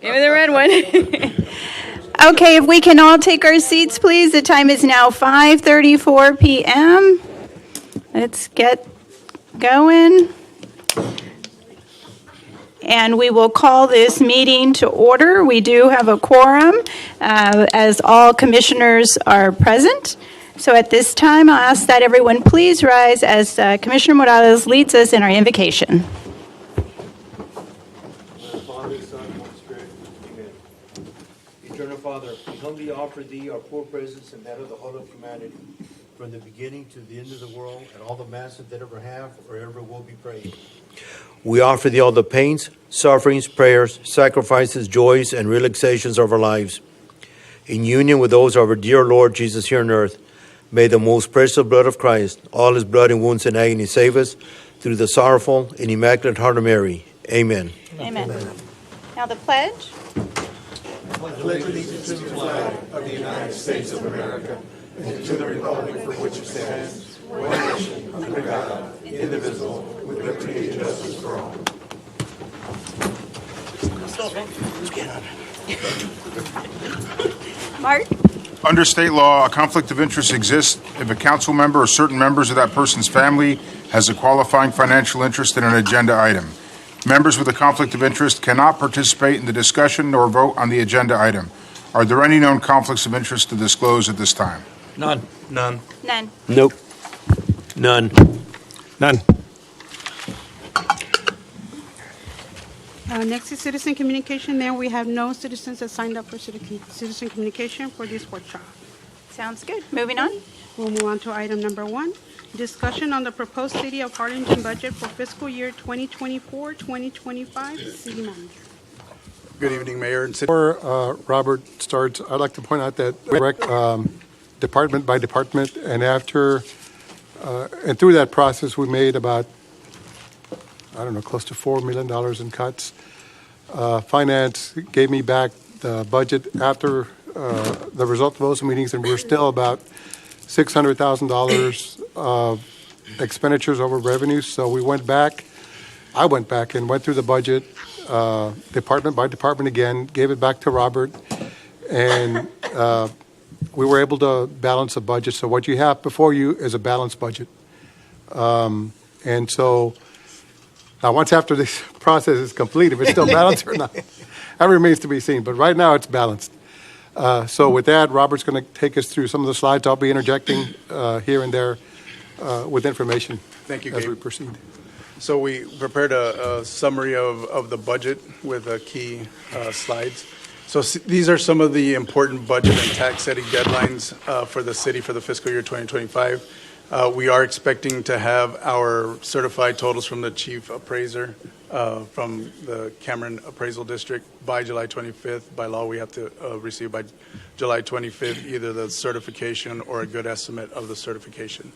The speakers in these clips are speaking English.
Give me the red one. Okay, if we can all take our seats, please. The time is now 5:34 p.m. Let's get going. And we will call this meeting to order. We do have a quorum as all commissioners are present. So at this time, I'll ask that everyone please rise as Commissioner Morales leads us in our invocation. Father, Son, Holy Spirit, amen. Eternal Father, we humbly offer Thee our poor presence and that of the whole of humanity, from the beginning to the end of the world, and all the masses that ever have or ever will be praised. We offer Thee all the pains, sufferings, prayers, sacrifices, joys, and relaxations of our lives. In union with those of our dear Lord Jesus here on earth, may the most precious blood of Christ, all His blood and wounds and agony, save us through the sorrowful and immaculate heart of Mary. Amen. Amen. Now the pledge. I pledge allegiance to the flag of the United States of America and to the republic for which it stands, one nation, under God, indivisible, with liberty and justice for all. Mark? Under state law, a conflict of interest exists if a council member or certain members of that person's family has a qualifying financial interest in an agenda item. Members with a conflict of interest cannot participate in the discussion nor vote on the agenda item. Are there any known conflicts of interest to disclose at this time? None. None. Nope. None. Next is citizen communication. There we have no citizens that signed up for citizen communication for this workshop. Sounds good. Moving on. We'll move on to item number 1, discussion on the proposed City of Harlingen budget for fiscal year 2024-2025. City Manager. Good evening, Mayor and City. Before Robert starts, I'd like to point out that department by department, and after and through that process, we made about, close to $4 million in cuts. Finance gave me back the budget after the result of those meetings, and we're still about $600,000 of expenditures over revenues. So I went back and went through the budget department by department again, gave it back to Robert, and we were able to balance the budget. So what you have before you is a balanced budget. And so now once after this process is complete, if it's still balanced or not, that remains to be seen. But right now it's balanced. So with that, Robert's going to take us through some of the slides. I'll be interjecting here and there with information. Thank you, as Gabe. we proceed. So we prepared a summary of the budget with key slides. So these are some of the important budget and tax setting deadlines for the city for the fiscal year 2025. We are expecting to have our certified totals from the chief appraiser from the Cameron Appraisal District by July 25th. By law, we have to receive by July 25th either the certification or a good estimate of the certification.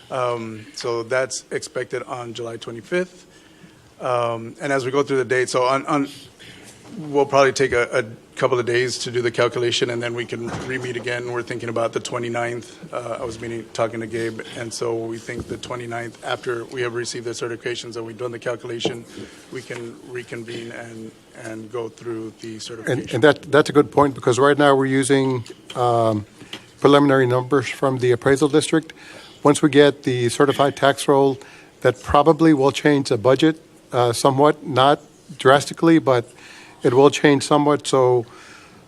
So that's expected on July 25th. And as we go through the date, so we'll probably take a couple of days to do the calculation, and then we can re-meet again. We're thinking about the 29th. I was talking to Gabe, and so we think the 29th, after we have received the certifications and we've done the calculation, we can reconvene and go through the certification. And that's a good point, because right now we're using preliminary numbers from the appraisal district. Once we get the certified tax roll, that probably will change the budget somewhat, not drastically, but it will change somewhat. So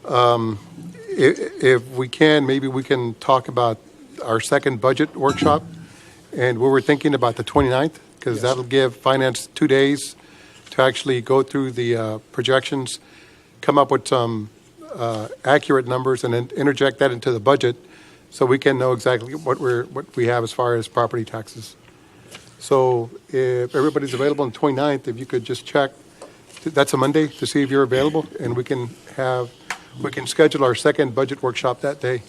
if we can, maybe we can talk about our second budget workshop. And we were thinking about the 29th, because that'll give finance 2 days to actually go through the projections, come up with some accurate numbers, and then interject that into the budget so we can know exactly what we have as far as property taxes. So if everybody's available on the 29th, if you could just check, that's a Monday, to see if you're available, and we can schedule our second budget workshop that day.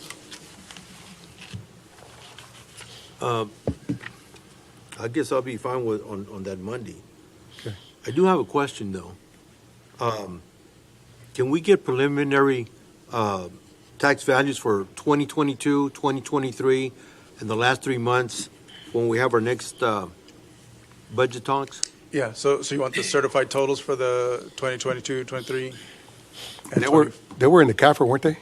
I guess I'll be fine with on that Monday. Okay. I do have a question, though. Can we get preliminary tax values for 2022, 2023, and the last 3 months when we have our next budget talks? Yeah, so you want the certified totals for the 2022, 23? and They were in the CAFR, weren't they?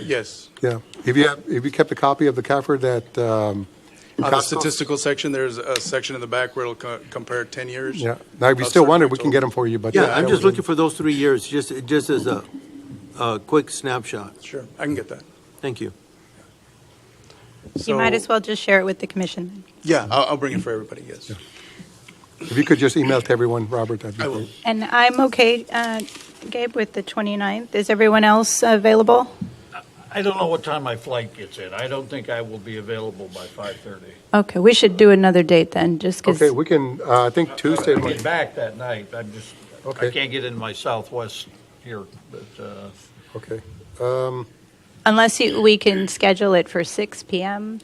Yes. Yeah. If you kept a copy of the CAFR that, On the Costco? statistical section, there's a section in the back where it'll compare 10 years. Yeah. Now, if you still want it, we can get them for you, but. Yeah, that I'm was just in- looking for those 3 years, just as a quick snapshot. Sure, I can get that. Thank you. You might So- as well just share it with the commission. Yeah, I'll bring it for everybody, yes. If you could just email it to everyone, Robert, that'd be I will. great. And I'm okay, Gabe, with the 29th. Is everyone else available? I don't know what time my flight gets in. I don't think I will be available by 5:30. Okay, we should do another date then, just because. Okay, we can, I think Tuesday, I get back that night. I Okay. can't get in my Southwest here, but okay. Unless we can schedule it for 6 PM.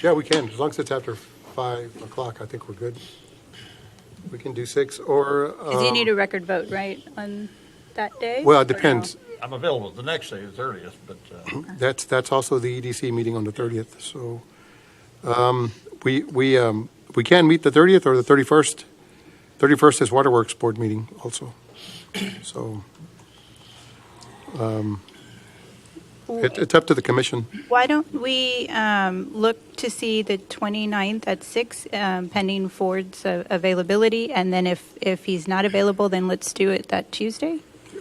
Yeah, we can, as long as it's after 5 o'clock, I think we're good. We can do 6, or. Because you need a record vote, right, on that day? Well, Or it no? depends. I'm available the next day, the 30th, but That's also the EDC meeting on the 30th, so we can meet the 30th or the 31st. 31st is Waterworks Board meeting also, so it's up to the commission. Why don't we look to see the 29th at 6, pending Ford's availability, and then if he's not available, then let's do it that Tuesday?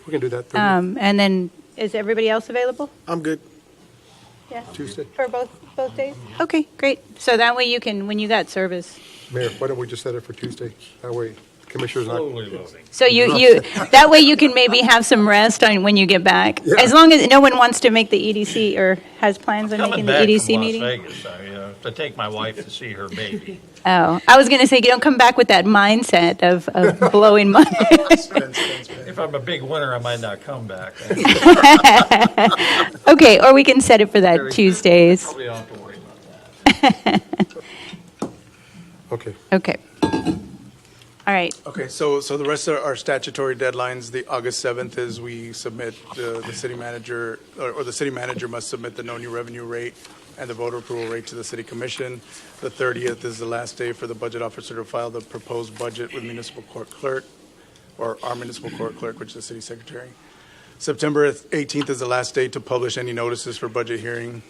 We can do that 30th, And then, is everybody else available? I'm good. Yeah, Tuesday. for both days? Okay, great. So that way you can, when you got service. Mayor, why don't we just set it for Tuesday? That way commissioners not. slowly loading. So that way you can maybe have some rest on when you get back. Yeah. As long as no one wants to make the EDC or has plans on Coming making the back EDC from Las meeting. Vegas, to take my wife to see her baby. Oh, I was going to say, you don't come back with that mindset of blowing money. If I'm a big winner, I might not come back. Okay, or we can set it for that Tuesdays. Probably don't have to worry about that. Okay. Okay. All right. Okay, so the rest of our statutory deadlines, the August 7th is we submit the city manager, or the city manager must submit the no new revenue rate and the voter approval rate to the city commission. The 30th is the last day for the budget officer to file the proposed budget with municipal court clerk, or our municipal court clerk, which is the city secretary. September 18th is the last day to publish any notices for budget hearing.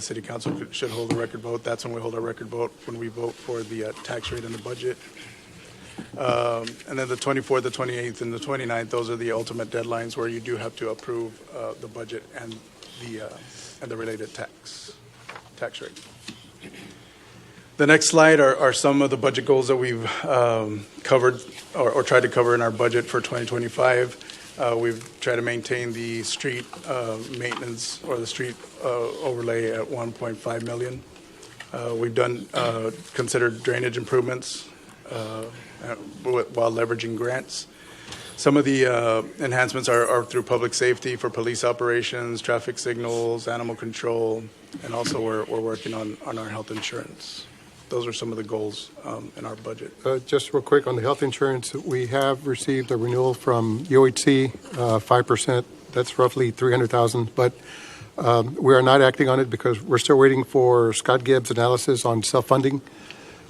City council should hold a record vote. That's when we hold our record vote, when we vote for the tax rate and the budget. And then the 24th, the 28th, and the 29th, those are the ultimate deadlines where you do have to approve the budget and the related tax rate. The next slide are some of the budget goals that we've covered or tried to cover in our budget for 2025. We've tried to maintain the street maintenance or the street overlay at 1.5 million. We've done considered drainage improvements while leveraging grants. Some of the enhancements are through public safety for police operations, traffic signals, animal control, and also we're working on our health insurance. Those are some of the goals in our budget. Just real quick on the health insurance, we have received a renewal from UHC, 5%. That's roughly $300,000, but we are not acting on it because we're still waiting for Scott Gibbs' analysis on self-funding.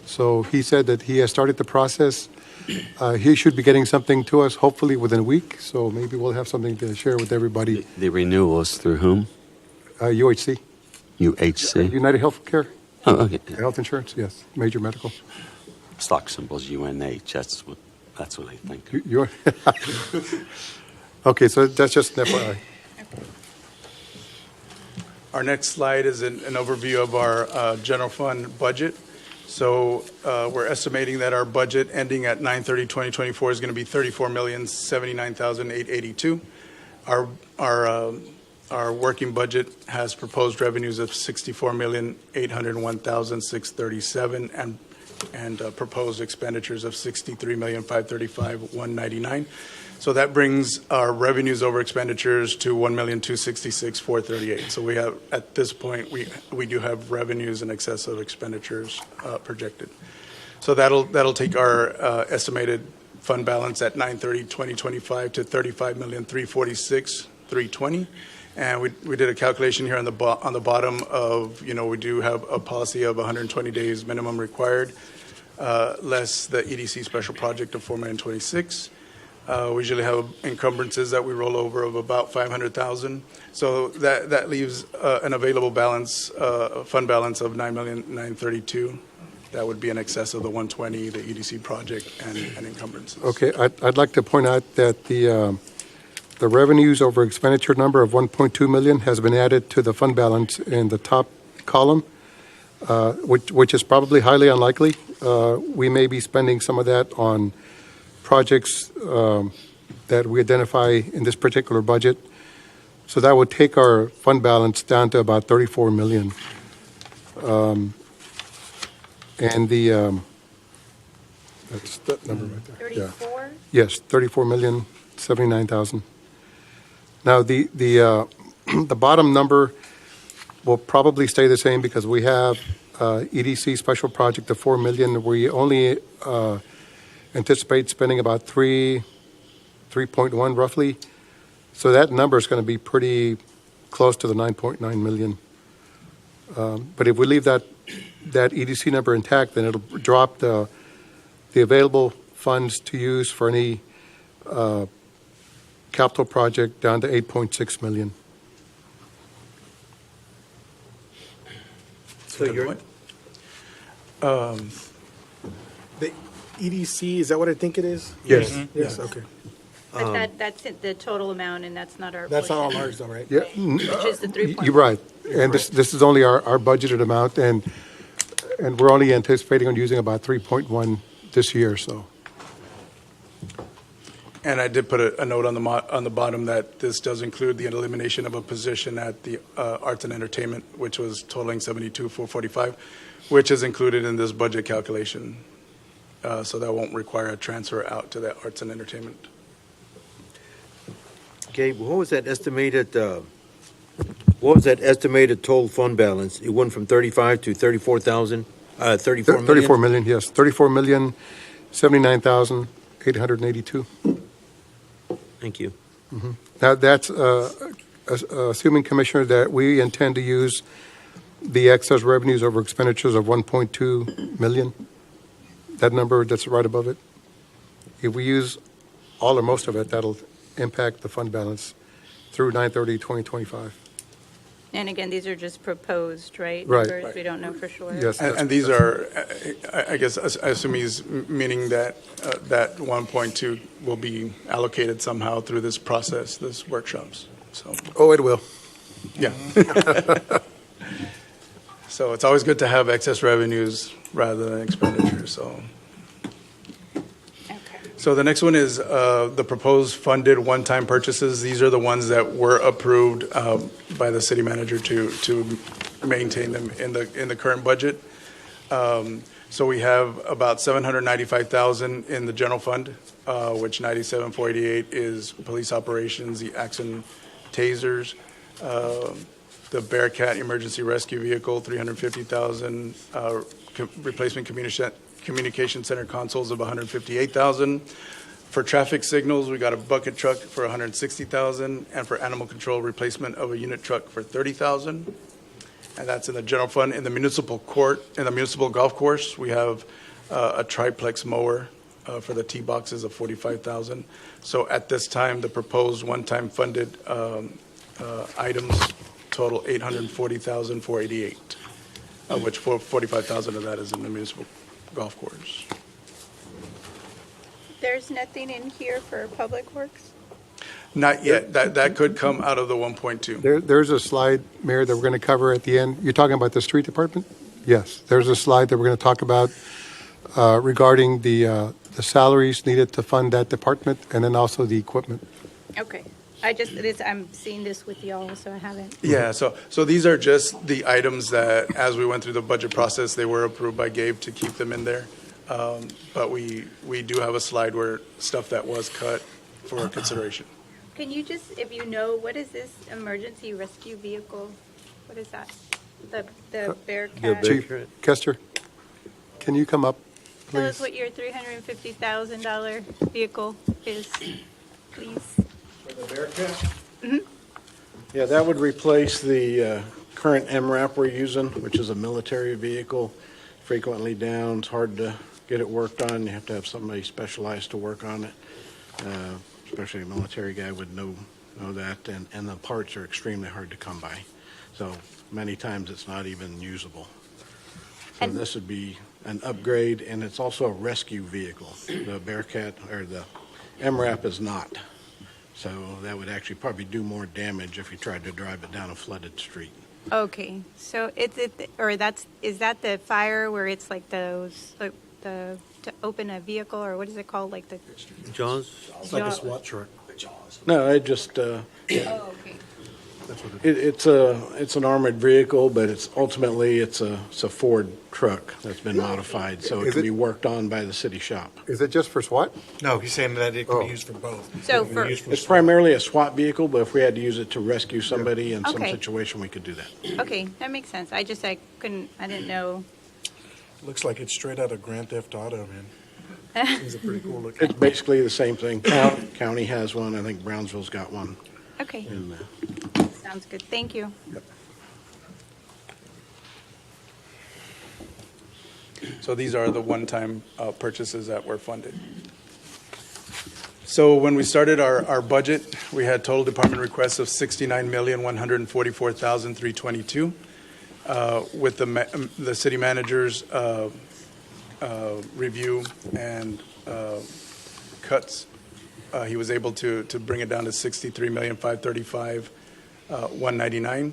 So he said that he has started the process. He should be getting something to us hopefully within a week. So maybe we'll have something to share with everybody. The renewal is through whom? UHC, UHC? United Healthcare, Oh, okay. health insurance, yes, major medical. Stock symbol's UNH. That's what I think. You're okay, so that's just an FYI. Our next slide is an overview of our general fund budget. So we're estimating that our budget ending at 9/30/2024 is going to be $34,079,882. Our working budget has proposed revenues of $64,801,637 and proposed expenditures of $63,535,199. So that brings our revenues over expenditures to $1,266,438. So we have, at this point, we do have revenues in excess of expenditures projected. So that'll take our estimated fund balance at 9/30/2025 to $35,346,320. And we did a calculation here on the bottom of, we do have a policy of 120 days minimum required, less the EDC special project of $4,026,000. We usually have encumbrances that we roll over of about 500,000. So that leaves an available balance, fund balance of 9,932,000. That would be in excess of the 120, the EDC project, and encumbrances. Okay, I'd like to point out that the revenues over expenditure number of 1.2 million has been added to the fund balance in the top column, which is probably highly unlikely. We may be spending some of that on projects that we identify in this particular budget. So that would take our fund balance down to about 34 million. And that's that number right there. Yeah. 34? Yes, 34,079,000. Now, the the bottom number will probably stay the same because we have EDC special project of 4 million. We only anticipate spending about 3.1 roughly. So that number is going to be pretty close to the 9.9 million. But if we leave that EDC number intact, then it'll drop the available funds to use for any capital project down to 8.6 million. So you're, the EDC, is that what I think it is? Yes. Yes, okay. But that's the total amount, and that's not our That's not all portion, ours though, right? Yeah, which is the 3.1. you're right. And this is only our budgeted amount, and we're only anticipating on using about 3.1 this year, so. And I did put a note on the bottom that this does include the elimination of a position at the Arts and Entertainment, which was totaling 72,445, which is included in this budget calculation. So that won't require a transfer out to the Arts and Entertainment. Gabe, what was that estimated total fund balance? It went from 35 to 34,000, 34 million? 34 million, yes. 34,079,882. Thank you. Now, that's assuming, Commissioner, that we intend to use the excess revenues over expenditures of 1.2 million. That number that's right above it. If we use all or most of it, that'll impact the fund balance through 9/30/2025. And again, these are just proposed, right? Right. Numbers, we don't know for sure. Yes. And these are, I guess, I assume he's meaning that that 1.2 will be allocated somehow through this process, this workshops. So, Oh, it will. yeah. So it's always good to have excess revenues rather than expenditures, so. Okay. So the next one is the proposed funded one-time purchases. These are the ones that were approved by the city manager to maintain them in the current budget. So we have about 795,000 in the general fund, which 97,488 is police operations, the Axon tasers, the Bearcat emergency rescue vehicle, 350,000, replacement communication center consoles of 158,000. For traffic signals, we got a bucket truck for 160,000, and for animal control, replacement of a unit truck for 30,000. And that's in the general fund. In the municipal court, in the municipal golf course, we have a triplex mower for the tee boxes of 45,000. So at this time, the proposed one-time funded items total 840,488, of which 45,000 of that is in the municipal golf course. There's nothing in here for Public Works? Not yet. That could come out of the 1.2. There's a slide, Mayor, that we're going to cover at the end. You're talking about the street department? Yes. There's a slide that we're going to talk about regarding the salaries needed to fund that department, and then also the equipment. Okay. I'm seeing this with y'all, so I haven't. Yeah, so these are just the items that, as we went through the budget process, they were approved by Gabe to keep them in there. But we do have a slide where stuff that was cut for consideration. Can you just, if you know, what is this emergency rescue vehicle? What is that? The Bearcat? Chief Kester, can you come up, Tell us please? what your $350,000 vehicle is, please. The Bearcat? Mm-hmm. Yeah, that would replace the current MRAP we're using, which is a military vehicle, frequently down. It's hard to get it worked on. You have to have somebody specialized to work on it. Especially a military guy would know that, and the parts are extremely hard to come by. So many times it's not even usable. So And- this would be an upgrade, and it's also a rescue vehicle. The Bearcat, or the MRAP is not. So that would actually probably do more damage if you tried to drive it down a flooded street. Okay, so is that the fire where it's like those, like to open a vehicle, or what is it called, like the? John's? It's like a SWAT truck. No, it just, Oh, okay. it's an armored vehicle, but it's ultimately, it's a Ford truck that's been modified, so it Is can it- be worked on by the city shop. Is it just for SWAT? No, he's saying that it can Oh. be used for both. So It can be for- used for It's SWAT. primarily a SWAT vehicle, but if we had to use it to rescue somebody in some Okay. situation, we could do that. Okay, that makes sense. I didn't know. Looks like it's straight out of Grand Theft Auto, man. Seems a pretty cool looking. It's basically the same thing. County has one, I think Brownsville's got one. Okay, And, sounds good. Thank you. So these are the one-time purchases that were funded. So when we started our budget, we had total department requests of $69,144,322. With the city manager's review and cuts, he was able to bring it down to $63,535,199,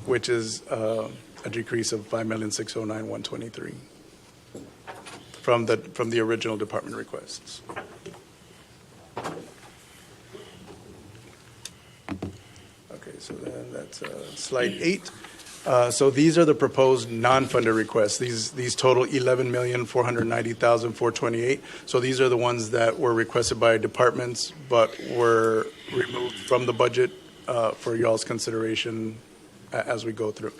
which is a decrease of $5,609,123 from the original department requests. Okay, so then that's slide 8. So these are the proposed non-funded requests. These total $11,490,428. So these are the ones that were requested by departments but were removed from the budget for y'all's consideration as we go through.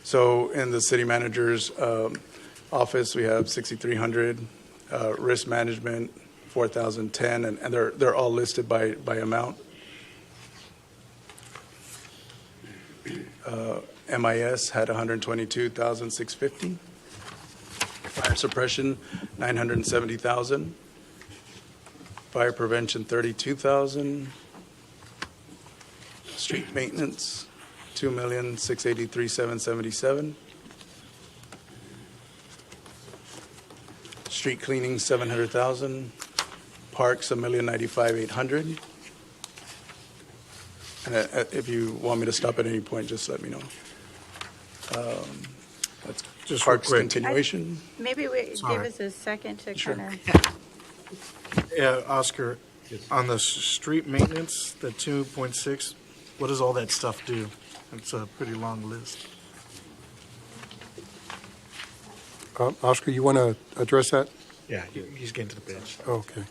So in the city manager's office, we have 6,300. Risk management, 4,010, and they're all listed by amount. MIS had 122,650. Fire suppression, 970,000. Fire prevention, 32,000. Street maintenance, 2,683,777. Street cleaning, 700,000. Parks, 1,095,800. And if you want me to stop at any point, just let me know. That's Just real parks quick. continuation. Maybe give Sorry. us a second to Sure. kind of. Yeah, Oscar, on the street maintenance, the 2.6, what does all that stuff do? It's a pretty long list. Oscar, you want to address that? Yeah, he's getting to the bench. Okay.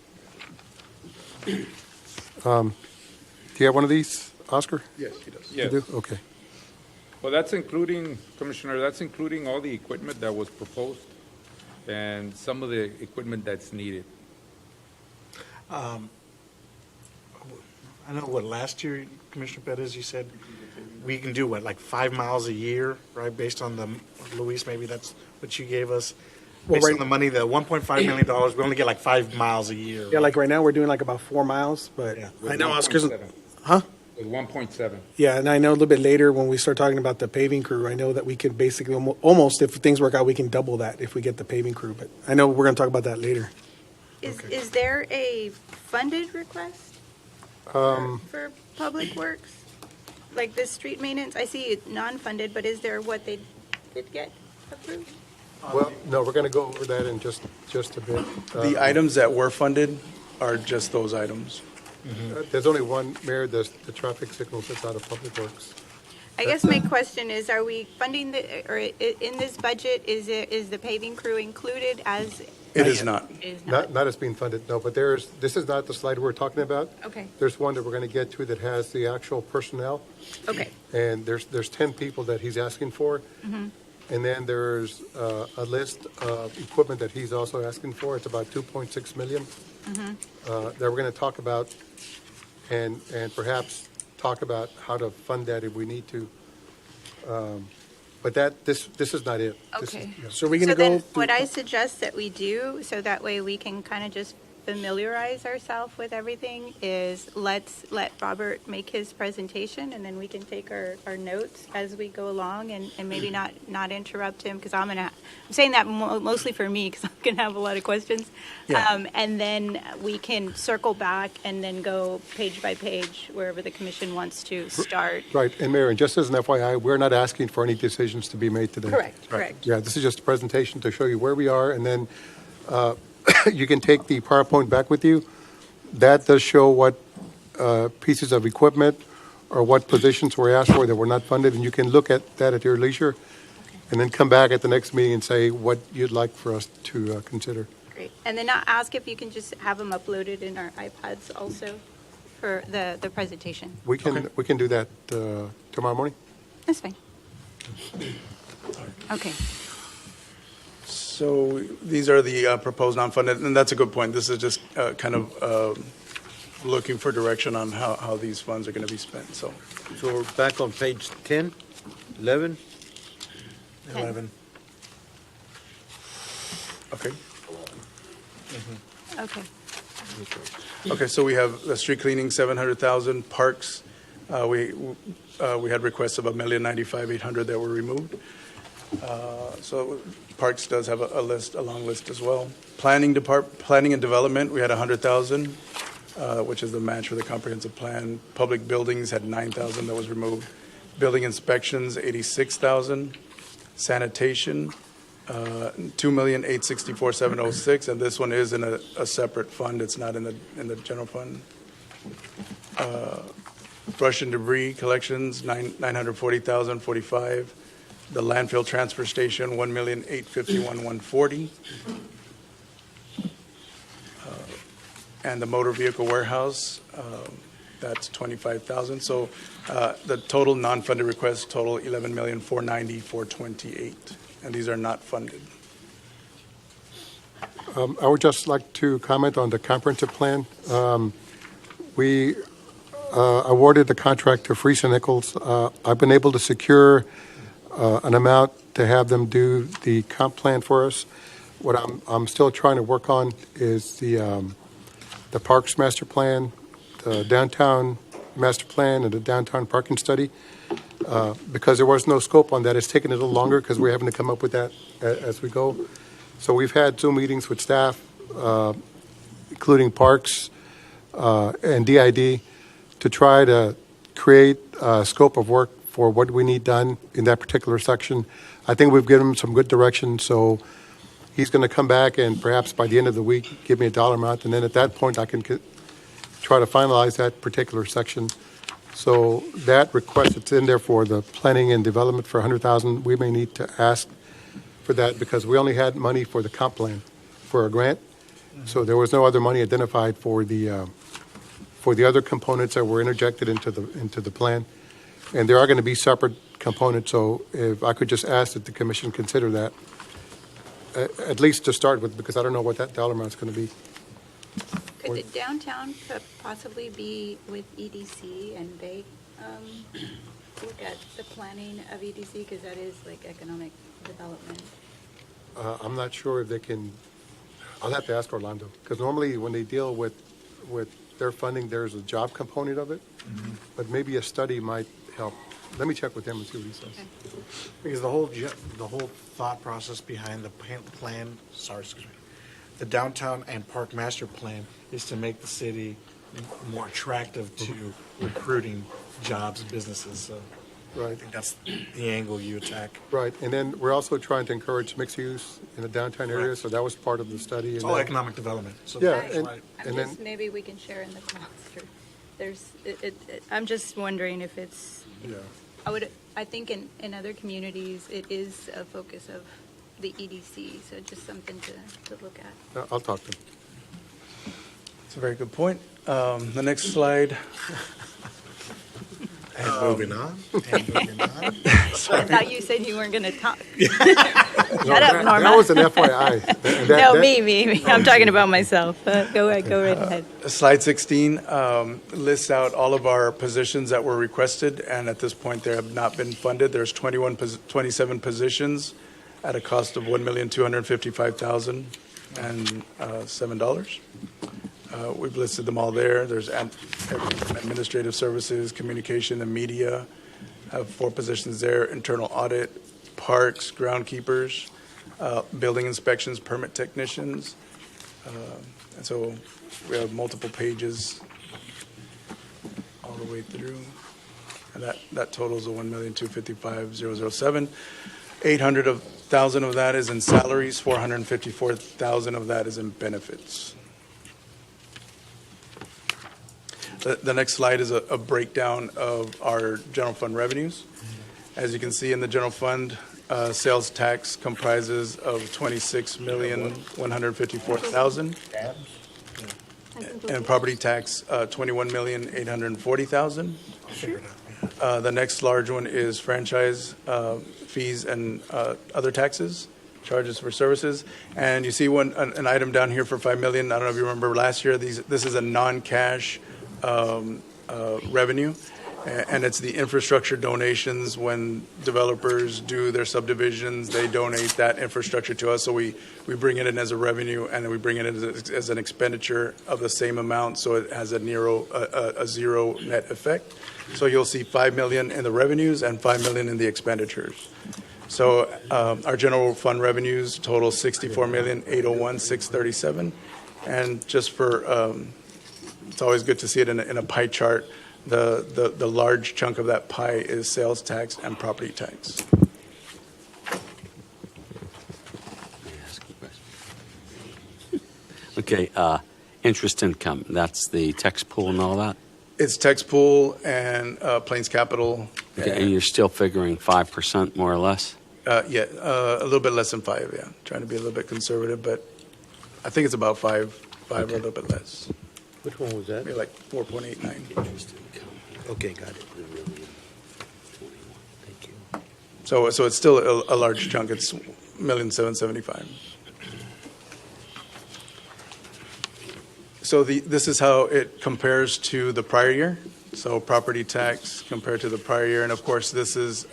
Do you have one of these, Oscar? Yes, he does. You Yes. do? Okay. Well, that's including, Commissioner, that's including all the equipment that was proposed and some of the equipment that's needed. I know what last year, Commissioner Pettis, you said we can do what, like 5 miles a year, right? Based on the, Luis, maybe that's what you gave us. Based on the money, the $1.5 million, we only get like 5 miles a year. Yeah, like right now, we're doing like about 4 miles, but Yeah. I know Oscar's, 1.7. huh? With 1.7. Yeah, and I know a little bit later when we start talking about the paving crew, I know that we could basically almost, if things work out, we can double that if we get the paving crew. But I know we're going to talk about that later. Is there a funded request for public works? Like the street maintenance, I see it non-funded, but is there what they did get approved? Well, no, we're going to go over that in just a bit. The items that were funded are just those items. There's only one, Mayor, the traffic signals that's out of Public Works. I guess my question is, are we funding in this budget, is the paving crew included as? It is not. It is not. Not as being funded, no, but this is not the slide we're talking about. Okay, There's one that we're going to get to that has the actual personnel, okay, and there's 10 people that he's asking for. And then there's a list of equipment that he's also asking for. It's about 2.6 million that we're going to talk about and perhaps talk about how to fund that if we need to. But this is not it. This is- okay. yeah. So we're going So to go then, through. what I suggest that we do, so that way we can kind of just familiarize ourselves with everything is let's let Robert make his presentation, and then we can take our notes as we go along, and maybe not interrupt him, because I'm saying that mostly for me, because I'm going to have a lot of questions. Yeah. And then we can circle back and then go page by page wherever the commission wants to start. Right, and Mayor, and just as an FYI, we're not asking for any decisions to be made today. Correct. Yeah, this is just a presentation to show you where we are, and then you can take the PowerPoint back with you. That does show what pieces of equipment or what positions were asked for that were not funded, and you can look at that at your leisure, and then come back at the next meeting and say what you'd like for us to consider. Great. And then I'll ask if you can just have them uploaded in our iPads also for the presentation. We can do that tomorrow morning. That's fine. Okay. So these are the proposed non-funded, and that's a good point. This is just kind of looking for direction on how these funds are going to be spent, so. So we're back on page 10, 11? 11. Okay. Okay. Okay, so we have the street cleaning, 700,000, parks, we had requests of $1,095,800 that were removed. So parks does have a long list as well. Planning and development, we had 100,000, which is the match for the comprehensive plan. Public buildings had 9,000 that was removed. Building inspections, 86,000. Sanitation, 2,864,706, and this one is in a separate fund. It's not in the general fund. Brush and debris collections, 940,045. The landfill transfer station, 1,851,140. And the motor vehicle warehouse, that's 25,000. So the total non-funded requests total 11,490,428, and these are not funded. I would just like to comment on the comprehensive plan. We awarded the contract to Freese and Nichols. I've been able to secure an amount to have them do the comp plan for us. What I'm still trying to work on is the Parks Master Plan, the Downtown Master Plan, and the Downtown Parking Study. Because there was no scope on that, it's taken a little longer because we're having to come up with that as we go. So we've had Zoom meetings with staff, including Parks and DID, to try to create a scope of work for what we need done in that particular section. I think we've given him some good direction, so he's going to come back and perhaps by the end of the week give me a dollar amount, and then at that point I can try to finalize that particular section. So that request that's in there for the planning and development for 100,000, we may need to ask for that because we only had money for the comp plan for a grant. So there was no other money identified for the other components that were interjected into the plan. And there are going to be separate components, so if I could just ask that the commission consider that, at least to start with, because I don't know what that dollar amount is going to be. Could the downtown possibly be with EDC and they look at the planning of EDC, because that is like economic development? I'm not sure if they can, I'll have to ask Orlando, because normally when they deal with their funding, there's a job component of it, but maybe a study might help. Let me check with him and see what he says. Okay. Because the whole thought process behind the plan, the downtown and park master plan is to make the city more attractive to recruiting jobs and businesses. So Right. I think that's the angle you attack. Right, and then we're also trying to encourage mixed use in the downtown area, Correct. so that was part of the study. It's and all then- economic development. So Yeah, that's and- right. I'm then- just, maybe we can share in the cost. Or I'm just wondering if it's, Yeah. I think in other communities, it is a focus of the EDC, so just something to look at. I'll talk to him. It's a very good point. The next slide. And moving on. I thought you said you weren't going to talk. No, Shut up, Norma. That was an FYI. No, me. I'm talking about myself. Go right ahead. Slide 16 lists out all of our positions that were requested, and at this point, they have not been funded. There's 27 positions at a cost of $1,255,007. We've listed them all there. There's administrative services, communication and media. Have 4 positions there: internal audit, parks, groundkeepers, building inspections, permit technicians. And so we have multiple pages all the way through. And that totals of $1,255,007. 800,000 of that is in salaries, 454,000 of that is in benefits. The next slide is a breakdown of our general fund revenues. As you can see in the general fund, sales tax comprises of $26,154,000. And property tax, $21,840,000. The next large one is franchise fees and other taxes, charges for services. And you see an item down here for $5 million. I don't know if you remember last year, this is a non-cash revenue. And it's the infrastructure donations. When developers do their subdivisions, they donate that infrastructure to us. So we bring it in as a revenue, and then we bring it in as an expenditure of the same amount, so it has a zero net effect. So you'll see $5 million in the revenues and $5 million in the expenditures. So our general fund revenues total $64,801,637. And just for, it's always good to see it in a pie chart. The large chunk of that pie is sales tax and property tax. May I ask a question? Okay, interest income, that's the tax pool and all that? It's tax pool and Plains Capital. Okay, and you're still figuring 5% more or less? A little bit less than 5, yeah. Trying to be a little bit conservative, but I think it's about 5 or a little bit less. Which one was that? Maybe like 4.89. Interest income. Okay, got it. Thank you. So it's still a large chunk. It's $1,775,000. So this is how it compares to the prior year. So property tax compared to the prior year, and of course this does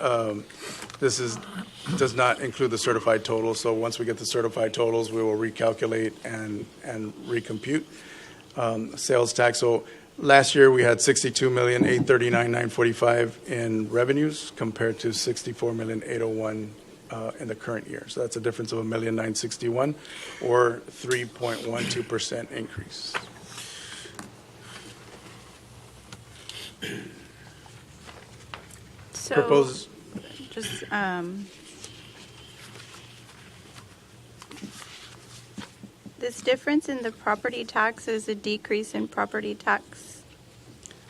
not include the certified totals. So once we get the certified totals, we will recalculate and recompute. Sales tax. So last year we had $62,839,945 in revenues compared to $64,801 in the current year. So that's a difference of $1,961,000 or 3.12% increase. So, Propose. just, this difference in the property tax is a decrease in property tax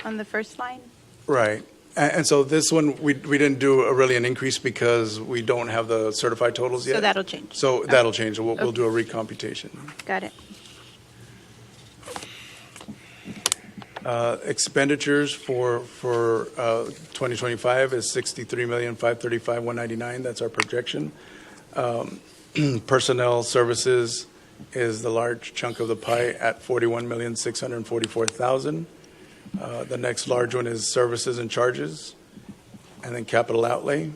on the first line? Right. And so this one, we didn't do really an increase because we don't have the certified totals yet. So that'll change? So that'll change. We'll do a recomputation. Got it. Expenditures for 2025 is $63,535,199. That's our projection. Personnel services is the large chunk of the pie at $41,644,000. The next large one is services and charges, and then capital outlay.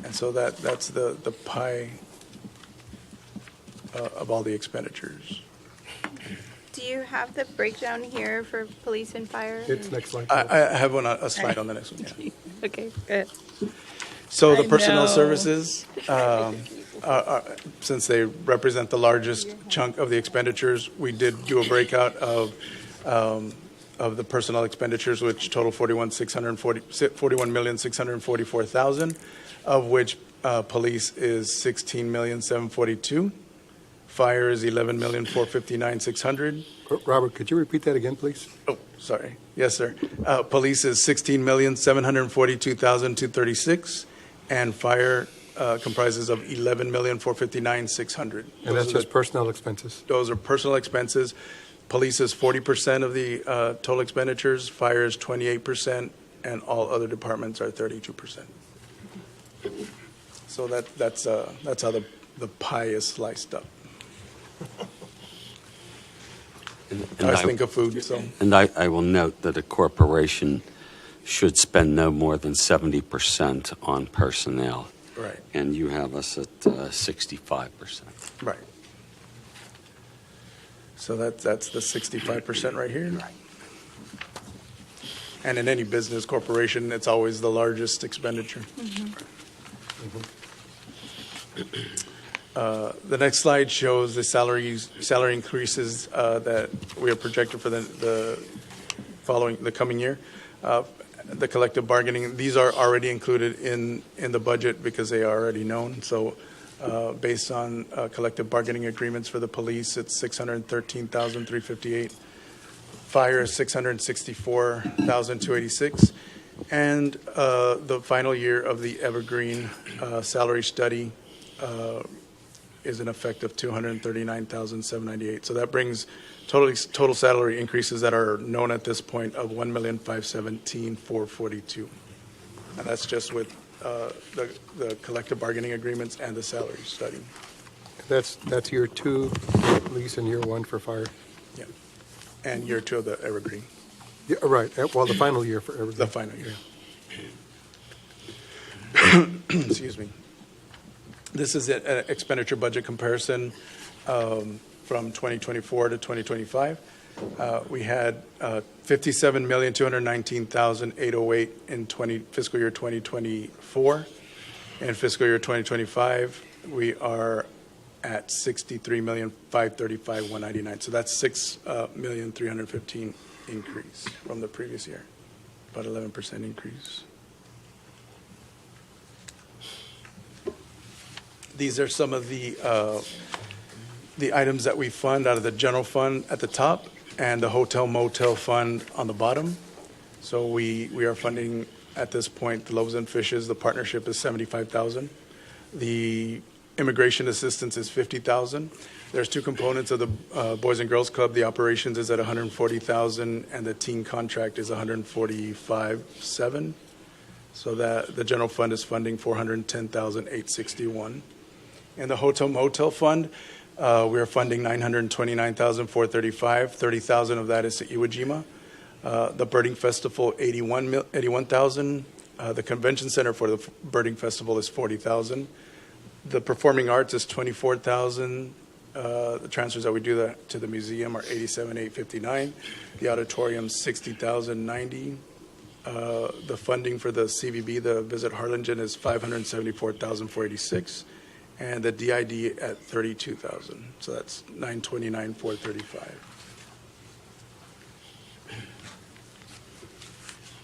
And so that's the pie of all the expenditures. Do you have the breakdown here for police and fire? It's next slide. I have a slide on the next one. Yeah. Okay, good. So the I personnel know. services, since they represent the largest chunk of the expenditures, we did do a breakout of the personnel expenditures, which total $41,644,000, of which police is $16,742,000, fire is $11,459,600. Robert, could you repeat that again, please? Oh, sorry. Yes, sir. Police is $16,742,236, and fire comprises of $11,459,600. And that's just personnel expenses. Those are personal expenses. Police is 40% of the total expenditures, fire is 28%, and all other departments are 32%. So that's how the pie is sliced up. I always think of food, so. And I will note that a corporation should spend no more than 70% on personnel. Right. And you have us at 65%. Right. So that's the 65% right here. And in any business corporation, it's always the largest expenditure. The next slide shows the salary increases that we are projected for the coming year. The collective bargaining, these are already included in the budget because they are already known. So based on collective bargaining agreements for the police, it's $613,358. Fire is $664,286. And the final year of the Evergreen salary study is an effect of $239,798. So that brings total salary increases that are known at this point of $1,517,442. And that's just with the collective bargaining agreements and the salary study. That's year 2 for police and year 1 for fire. Yeah. And year 2 of the Evergreen. Yeah, right. Well, the final year for everything. The final year. Excuse me. This is an expenditure budget comparison from 2024 to 2025. We had $57,219,808 in fiscal year 2024. In fiscal year 2025, we are at $63,535,199. So that's $6,315,000 increase from the previous year, about 11% increase. These are some of the items that we fund out of the general fund at the top and the hotel motel fund on the bottom. So we are funding at this point the Loaves and Fishes. The partnership is $75,000. The immigration assistance is $50,000. There's 2 components of the Boys and Girls Club. The operations is at $140,000 and the teen contract is $145,700. So that the general fund is funding $410,861. In the hotel motel fund, we are funding $929,435. $30,000 of that is to Iwo Jima. The Birding Festival, $81,000. The convention center for the Birding Festival is $40,000. The performing arts is $24,000. The transfers that we do to the museum are $87,859. The auditorium $60,090. The funding for the CVB, the Visit Harlingen, is $574,486. And the DID at $32,000. So that's $929,435.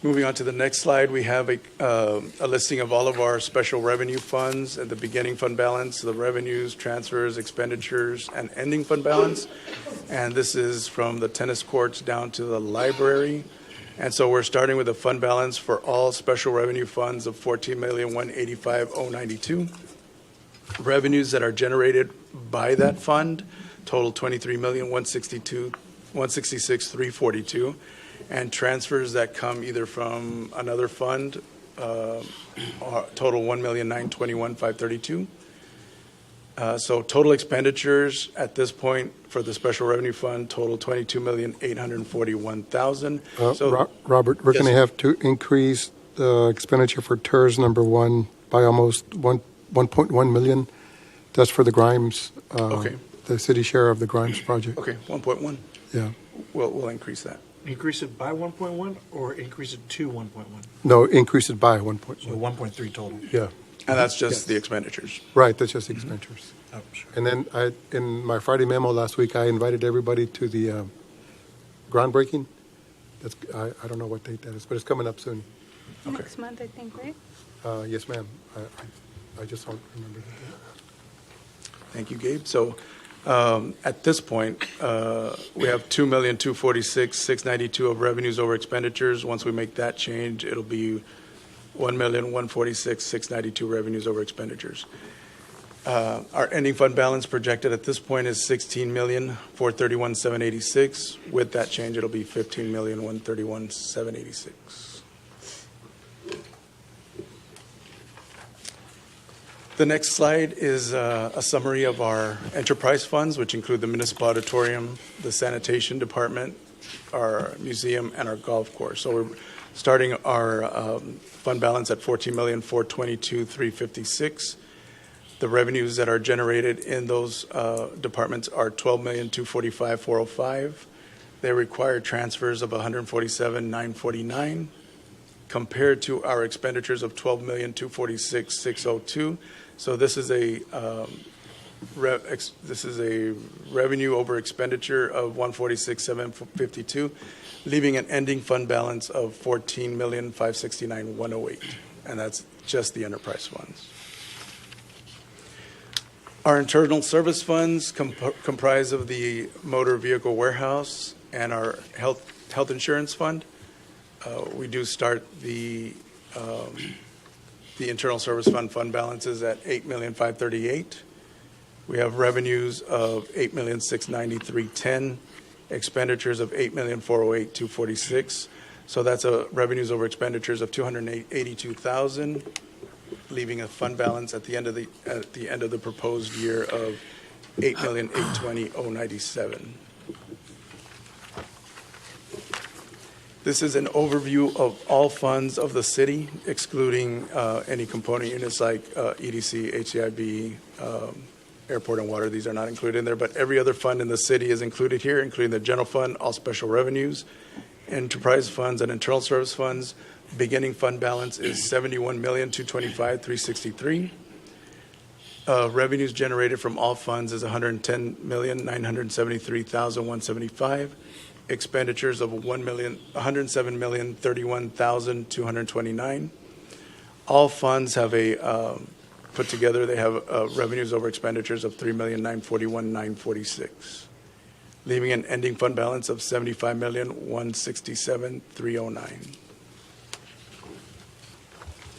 Moving on to the next slide, we have a listing of all of our special revenue funds at the beginning fund balance, the revenues, transfers, expenditures, and ending fund balance. And this is from the tennis courts down to the library. And so we're starting with a fund balance for all special revenue funds of $14,185,092. Revenues that are generated by that fund total $23,166,342, and transfers that come either from another fund total $1,921,532. So total expenditures at this point for the special revenue fund total $22,841,000. Robert, we're Yes, going to sir. have to increase the expenditure for TERS number 1 by almost 1.1 million. That's for the Grimes, Okay. the city share of the Grimes project. Okay, 1.1. Yeah. We'll increase that. Increase it by 1.1 or increase it to 1.1? No, increase it by 1.1. So 1.3 total. Yeah. And that's just the expenditures. Right, that's just the expenditures. Oh, sure. And then in my Friday memo last week, I invited everybody to the groundbreaking. I don't know what date that is, but it's coming up soon. Next month, I think, right? Yes, ma'am. I just don't remember the date. Thank you, Gabe. So at this point, we have $2,246,692 of revenues over expenditures. Once we make that change, it'll be $1,146,692 revenues over expenditures. Our ending fund balance projected at this point is $16,431,786. With that change, it'll be $15,131,786. The next slide is a summary of our enterprise funds, which include the municipal auditorium, the sanitation department, our museum, and our golf course. So we're starting our fund balance at $14,422,356. The revenues that are generated in those departments are $12,245,405. They require transfers of $147,949 compared to our expenditures of $12,246,602. So this is a revenue over expenditure of $146,752, leaving an ending fund balance of $14,569,108, and that's just the enterprise funds. Our internal service funds comprise of the motor vehicle warehouse and our health insurance fund. We do start the internal service fund balances at $8,538,000. We have revenues of $8,693,10, expenditures of $8,408,246. So that's a revenues over expenditures of $282,000, leaving a fund balance at the end of the proposed year of $8,820,097. This is an overview of all funds of the city, excluding any component units like EDC, HCIB, airport and water. These are not included in there, but every other fund in the city is included here, including the general fund, all special revenues, enterprise funds, and internal service funds. Beginning fund balance is $71,225,363. Revenues generated from all funds is $110,973,175. Expenditures of $107,031,229. All funds have put together, they have revenues over expenditures of $3,941,946, leaving an ending fund balance of $75,167,309.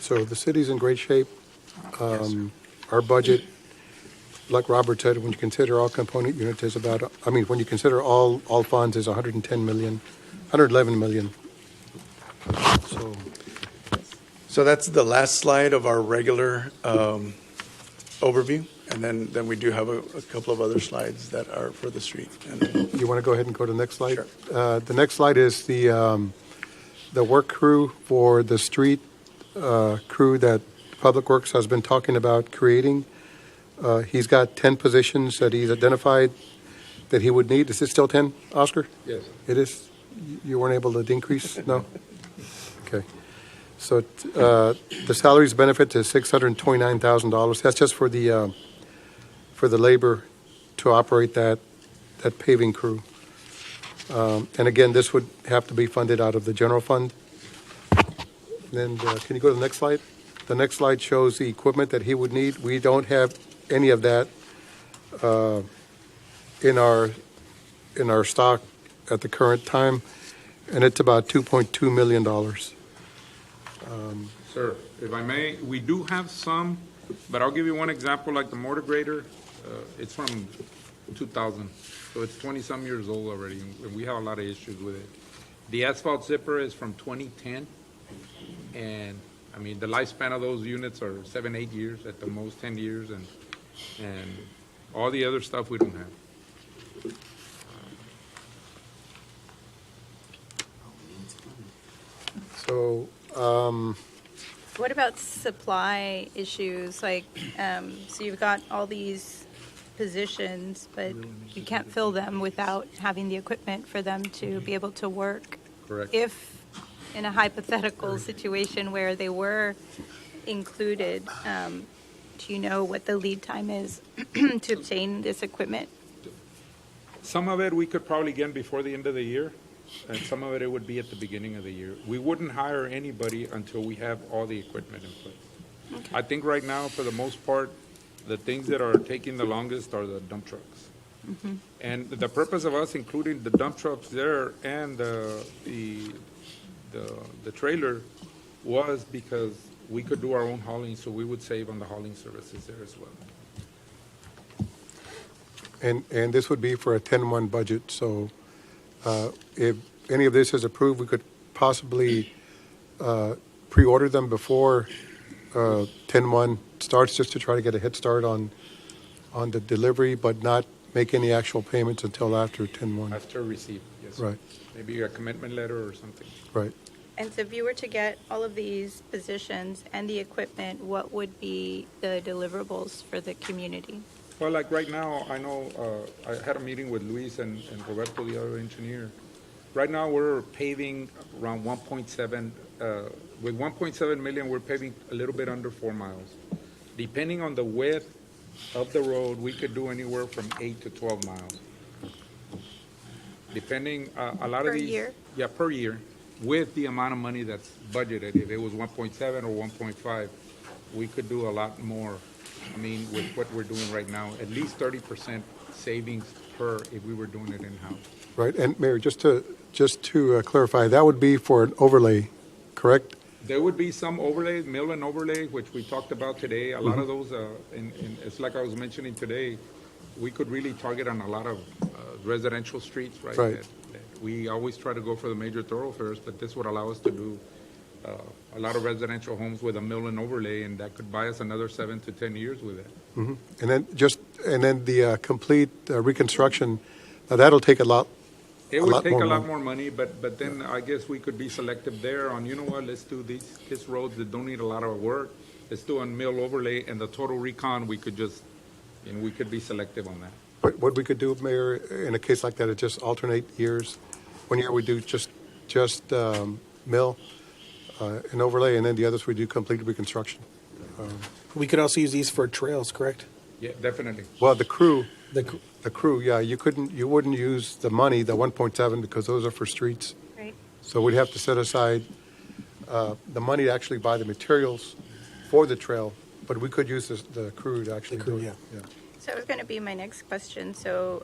So the city's in great shape. Our budget, like Robert said, when you consider all component units, is when you consider all funds, is $111 million. So that's the last slide of our regular overview, and then we do have a couple of other slides that are for the street. You want to go ahead and go to the next slide? Sure. The next slide is the work crew for the street crew that Public Works has been talking about creating. He's got 10 positions that he's identified that he would need. Is it still 10, Oscar? Yes. It is? You weren't able to decrease? No? Okay. So the salaries benefit is $629,000. That's just for the labor to operate that paving crew. And again, this would have to be funded out of the general fund. And then can you go to the next slide? The next slide shows the equipment that he would need. We don't have any of that in our stock at the current time, and it's about $2.2 million. Sir, if I may, we do have some, but I'll give you one example, like the mortar grader. It's from 2000, so it's 20-some years old already, and we have a lot of issues with it. The asphalt zipper is from 2010, and I mean, the lifespan of those units are 7-8 years, at the most 10 years, and all the other stuff we don't have. So, What about supply issues? Like, so you've got all these positions, but you can't fill them without having the equipment for them to be able to work. Correct. If in a hypothetical situation where they were included, do you know what the lead time is to obtain this equipment? Some of it we could probably get before the end of the year, and some of it would be at the beginning of the year. We wouldn't hire anybody until we have all the equipment in place. Okay. I think right now, for the most part, the things that are taking the longest are the dump trucks. Mm-hmm. And the purpose of us including the dump trucks there and the trailer was because we could do our own hauling, so we would save on the hauling services there as well. and this would be for a 10-1 budget. So if any of this is approved, we could possibly pre-order them before 10-1 starts, just to try to get a head start on the delivery, but not make any actual payments until after 10-1. After receipt, yes. Right. Maybe a commitment letter or something. Right. And so if you were to get all of these positions and the equipment, what would be the deliverables for the community? Well, like right now, I know, I had a meeting with Luis and Roberto, the other engineer. Right now, we're paving around 1.7, with 1.7 million, we're paving a little bit under 4 miles. Depending on the width of the road, we could do anywhere from 8 to 12 miles. Depending, a lot of these. Per year? Yeah, per year, with the amount of money that's budgeted. If it was 1.7 or 1.5, we could do a lot more. I mean, with what we're doing right now, at least 30% savings per if we were doing it in-house. Right, and Mayor, just to clarify, that would be for an overlay, correct? There would be some overlay, mill and overlay, which we talked about today. A lot of those, and it's like I was mentioning today, we could really target on a lot of residential streets, right? Right. That we always try to go for the major thoroughfares, but this would allow us to do a lot of residential homes with a mill and overlay, and that could buy us another 7 to 10 years with it. Mhm. And then the complete reconstruction, that'll take a lot. It would take a lot money. more money, but then I guess we could be selective there on, you know what, let's do these roads that don't need a lot of work. Let's do a mill overlay, and the total recon, we could just, we could be selective on that. What we could do, Mayor, in a case like that, is just alternate years. 1 year we do just mill and overlay, and then the others we do complete reconstruction. We could also use these for trails, correct? Yeah, definitely. Well, the crew, yeah, you wouldn't use the money, the 1.7, because those are for streets. Right. So we'd have to set aside the money to actually buy the materials for the trail, but we could use the crew to actually do it. Yeah. So that was going to be my next question. So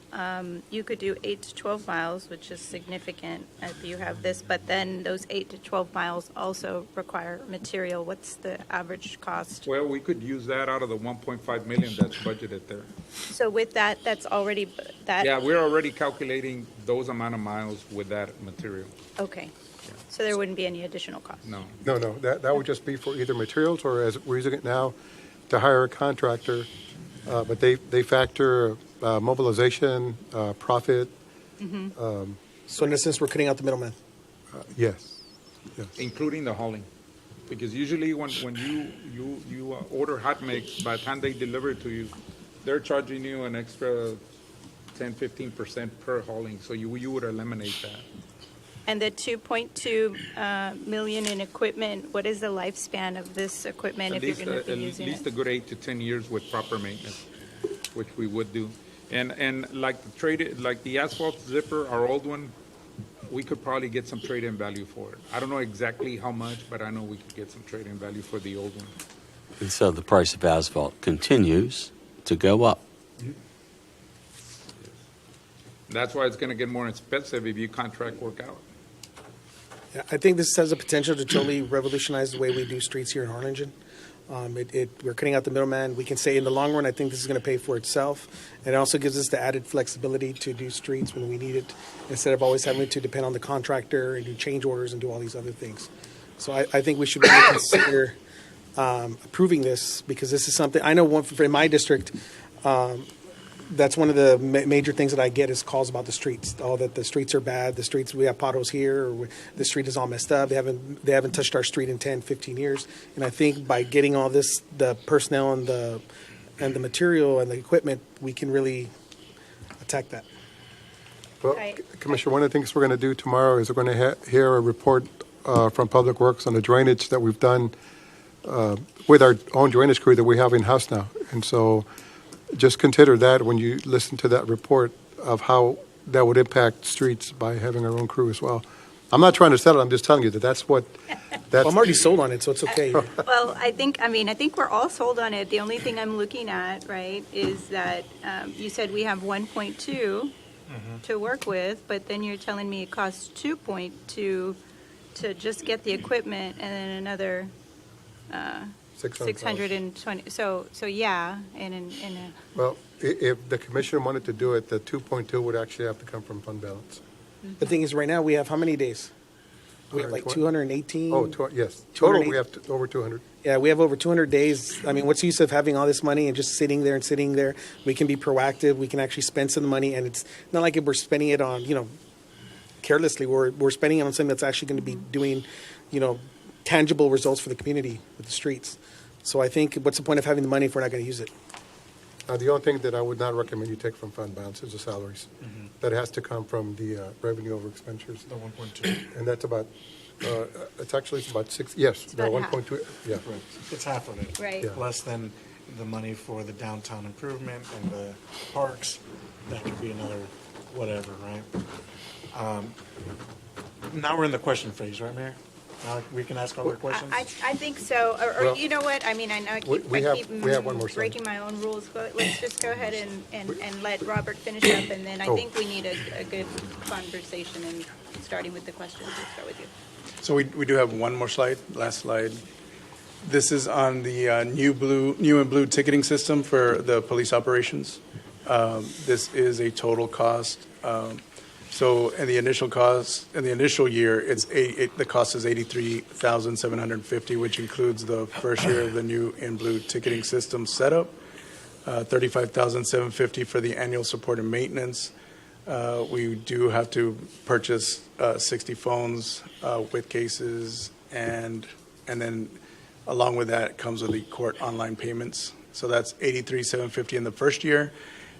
you could do 8 to 12 miles, which is significant if you have this, but then those 8 to 12 miles also require material. What's the average cost? Well, we could use that out of the 1.5 million that's budgeted there. So with that, that's already, that. Yeah, we're already calculating those amount of miles with that material. Okay. So there wouldn't be any additional cost? No. No, that would just be for either materials or, as we're using it now, to hire a contractor. But they factor mobilization, profit. So in essence, we're cutting out the middleman. Yes. Including the hauling. Because usually when you order hot mix, by the time they deliver it to you, they're charging you an extra 10-15% per hauling. So you would eliminate that. And the 2.2 million in equipment, what is the lifespan of this equipment if you're going to be using it? At least a good 8 to 10 years with proper maintenance, which we would do. And like the asphalt zipper, our old one, we could probably get some trade-in value for it. I don't know exactly how much, but I know we could get some trade-in value for the old one. And so the price of asphalt continues to go up. That's why it's going to get more expensive if you contract work out. Yeah, I think this has the potential to totally revolutionize the way we do streets here in Harlingen. We're cutting out the middleman. We can say in the long run, I think this is going to pay for itself. And it also gives us the added flexibility to do streets when we need it, instead of always having to depend on the contractor and do change orders and do all these other things. So I think we should really consider approving this, because this is something, I know in my district, that's one of the major things that I get is calls about the streets. That the streets are bad. The streets, we have potholes here. Or the street is all messed up. They haven't touched our street in 10, 15 years. And I think by getting all this, the personnel and the material and the equipment, we can really attack that. Well, Commissioner, one of the things we're going to do tomorrow is we're going to hear a report from Public Works on the drainage that we've done with our own drainage crew that we have in-house now. And so just consider that when you listen to that report of how that would impact streets by having our own crew as well. I'm not trying to sell it. I'm just telling you that's what. Well, I'm already sold on it, so it's okay. Well, I think we're all sold on it. The only thing I'm looking at, right, is that you said we have 1.2 to work with, but then you're telling me it costs 2.2 to just get the equipment, and then another 620. So yeah, Well, if the commissioner wanted to do it, the 2.2 would actually have to come from fund balance. The thing is, right now, we have how many days? We have like 218. Yes. Total, we have over 200. Yeah, we have over 200 days. I mean, what's the use of having all this money and just sitting there and sitting there? We can be proactive. We can actually spend some money, and it's not like if we're spending it on, carelessly. We're spending it on something that's actually going to be doing tangible results for the community with the streets. So I think, what's the point of having the money if we're not going to use it? The only thing that I would not recommend you take from fund balance is the salaries. That has to come from the revenue over expenditures. The 1.2. And that's about, it's about six, yes, about about half. 1.2, yeah. Right. It's half of it. Right. Yeah. Less than the money for the downtown improvement and the parks. That could be another whatever, right? Now we're in the question phase, right, Mayor? Now we can ask other questions? I think so, or Well, you know what, I mean, I know I we keep have one more slide. breaking my own rules, but let's just go ahead and let Robert finish up, and then I Oh. think we need a good conversation, and starting with the questions, we'll start with you. So we do have one more slide, last slide. This is on the new and blue ticketing system for the police operations. This is a total cost. So in the initial cost, in the initial year, the cost is $83,750, which includes the first year of the new and blue ticketing system setup, $35,750 for the annual support and maintenance. We do have to purchase 60 phones with cases, and then along with that comes with the court online payments. So that's $83,750 in the first year.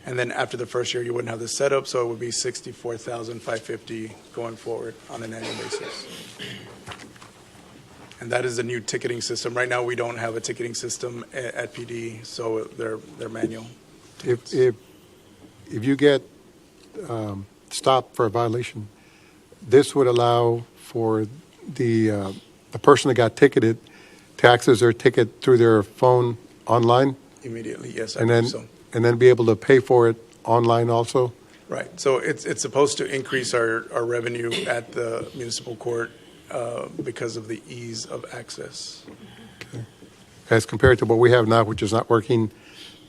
And then after the first year, you wouldn't have the setup, so it would be $64,550 going forward on an annual basis. And that is the new ticketing system. Right now, we don't have a ticketing system at PD, so they're manual. If you get stopped for a violation, this would allow for the person that got ticketed to access their ticket through their phone online, Immediately, yes, I and believe then so. and then be able to pay for it online also. Right. So it's supposed to increase our revenue at the municipal court because of the ease of access. As compared to what we have now, which is not working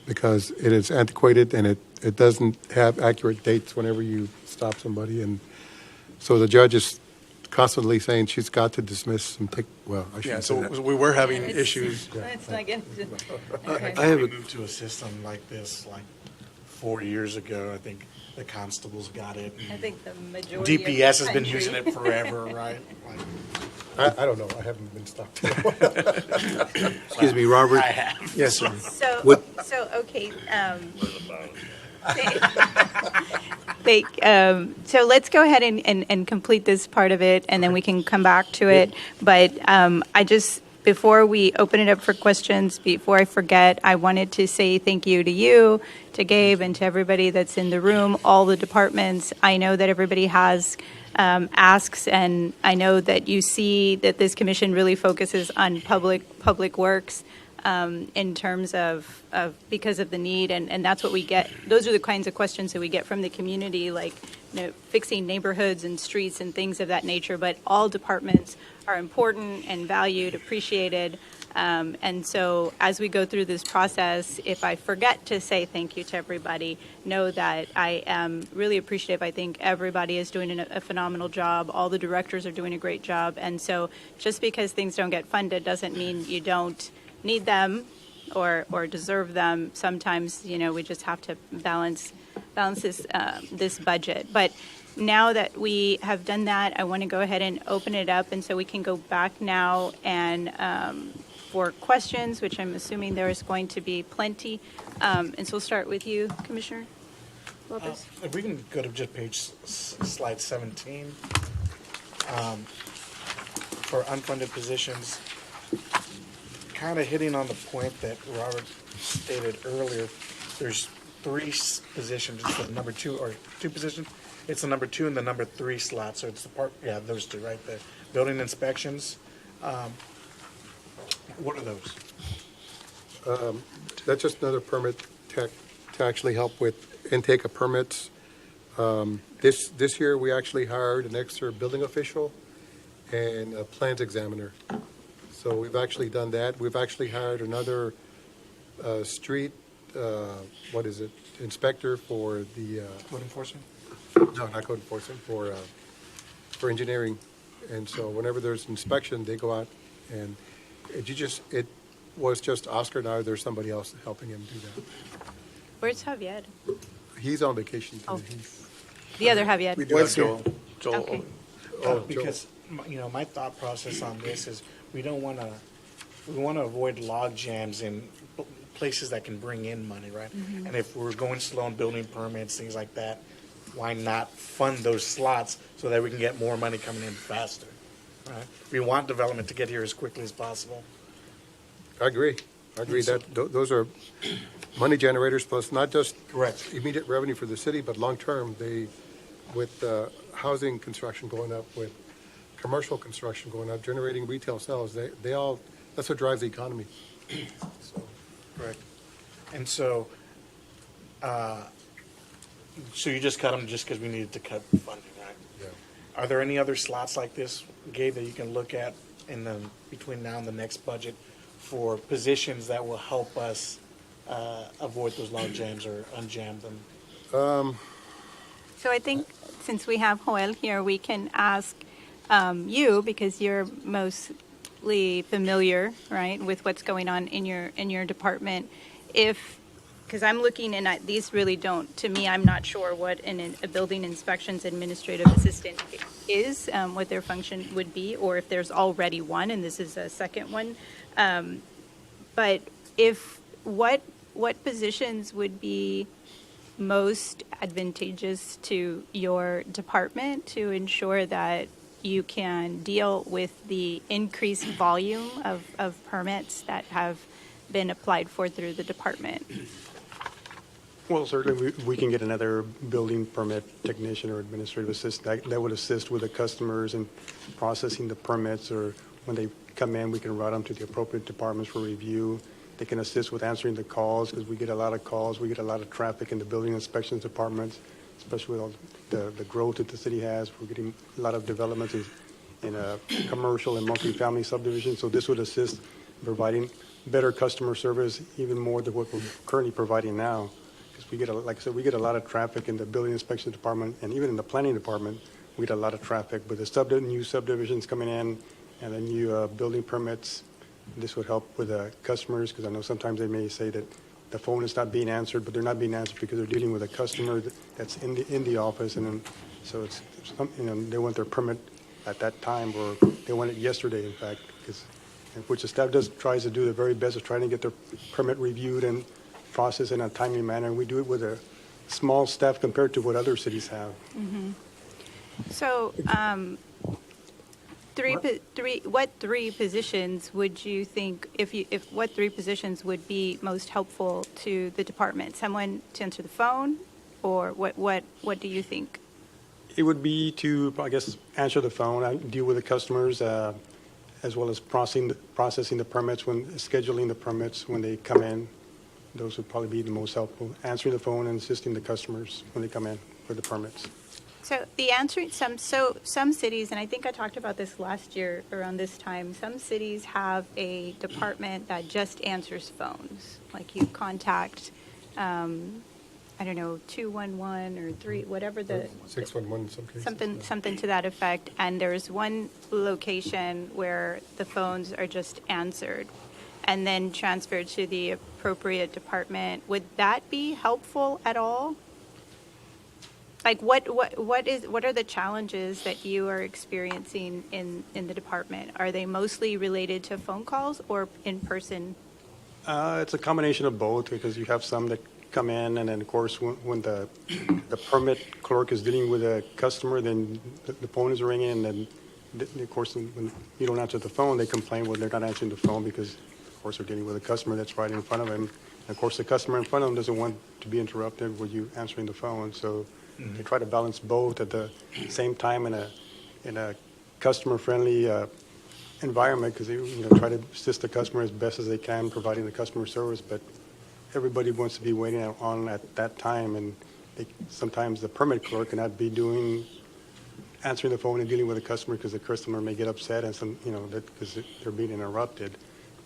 because it is antiquated and it doesn't have accurate dates whenever you stop somebody. And so the judge is constantly saying she's got to dismiss some well, I Yeah, shouldn't so say that. we were having issues. It's not good. Okay. I moved to a system like this like 4 years ago. I think the constables got it. I think the majority of the DPS has been country. using it forever, right? Like, I don't know. I haven't been stopped. Excuse me, Robert. I have. Yes, sir. So okay. So let's go ahead and complete this part of it, and then we can come back to it. But before we open it up for questions, before I forget, I wanted to say thank you to you, to Gabe, and to everybody that's in the room, all the departments. I know that everybody has asks, and I know that you see that this commission really focuses on public works. In terms of because of the need, and that's what we get. Those are the kinds of questions that we get from the community, like fixing neighborhoods and streets and things of that nature. But all departments are important and valued, appreciated. And so as we go through this process, if I forget to say thank you to everybody, know that I am really appreciative. I think everybody is doing a phenomenal job. All the directors are doing a great job. And so just because things don't get funded doesn't mean you don't need them or deserve them. Sometimes, we just have to balance this budget. But now that we have done that, I want to go ahead and open it up, and so we can go back now and for questions, which I'm assuming there is going to be plenty. And so we'll start with you, Commissioner Lopez. if we can go to just slide 17. For unfunded positions, kind of hitting on the point that Robert stated earlier, there's 3 positions. It's the number 2 or 2 positions. It's the number 2 and the number 3 slot. So it's the part, those 2 right there. Building inspections. What are those? That's just another permit tech to actually help with intake of permits. This year, we actually hired an extra building official and a plans examiner. So we've actually done that. We've actually hired another street, inspector for the... Code enforcement? No, not code enforcement, for engineering. And so whenever there's inspection, they go out and it was just Oscar and I, there's somebody else helping him do that. Where's Javier? He's on vacation today. Oh. The other Javier. We do have Joel. Okay. Joel. Because my thought process on this is we want to avoid log jams in places that can bring in money, right? And if we're going slow on building permits, things like that, why not fund those slots so that we can get more money coming in faster, right? We want development to get here as quickly as possible. I agree. I agree that those are money generators plus not just Correct. immediate revenue for the city, but long-term, with housing construction going up, with commercial construction going up, generating retail sales, that's what drives the economy. Correct. And so you just cut them just because we needed to cut funding, right? Yeah. Are there any other slots like this, Gabe, that you can look at between now and the next budget for positions that will help us avoid those log jams or unjam them? So I think since we have Joel here, we can ask you, because you're mostly familiar, right, with what's going on in your department, because I'm looking and these really don't, to me, I'm not sure what a building inspections administrative assistant is, what their function would be, or if there's already one and this is a second one. But what positions would be most advantageous to your department to ensure that you can deal with the increased volume of permits that have been applied for through the department? Well, certainly we can get another building permit technician or administrative assistant that would assist with the customers in processing the permits, or when they come in, we can route them to the appropriate departments for review. They can assist with answering the calls because we get a lot of calls. We get a lot of traffic in the building inspections departments, especially with all the growth that the city has. We're getting a lot of developments in a commercial and multifamily subdivision. So this would assist in providing better customer service, even more than what we're currently providing now. Because we get, like I said, we get a lot of traffic in the building inspection department, and even in the planning department, we get a lot of traffic. But the new subdivisions coming in and the new building permits, this would help with the customers, because I know sometimes they may say that the phone is not being answered, but they're not being answered because they're dealing with a customer that's in the office, and then, so it's they want their permit at that time, or they want it yesterday, in fact, which the staff tries to do their very best of trying to get their permit reviewed and processed in a timely manner. And we do it with a small staff compared to what other cities have. Mm-hmm. So, what three positions would you think, what three positions would be most helpful to the department? Someone to answer the phone, or what do you think? It would be to, I guess, answer the phone, deal with the customers, as well as processing the permits, scheduling the permits when they come in. Those would probably be the most helpful. Answering the phone and assisting the customers when they come in for the permits. So some cities, and I think I talked about this last year around this time, some cities have a department that just answers phones. Like you contact, I don't know, 211 or 3, whatever the 611 in some cases. Something to that effect. And there's one location where the phones are just answered and then transferred to the appropriate department. Would that be helpful at all? Like what are the challenges that you are experiencing in the department? Are they mostly related to phone calls or in person? It's a combination of both, because you have some that come in, and then of course when the permit clerk is dealing with a customer, then the phone is ringing, and then of course when you don't answer the phone, they complain when they're not answering the phone because of course they're dealing with a customer that's right in front of them. And of course the customer in front of them doesn't want to be interrupted with you answering the phone, so they try to balance both at the same time in a customer-friendly environment, because they try to assist the customer as best as they can, providing the customer service. But everybody wants to be waiting on at that time, and sometimes the permit clerk cannot be answering the phone and dealing with the customer because the customer may get upset and because they're being interrupted.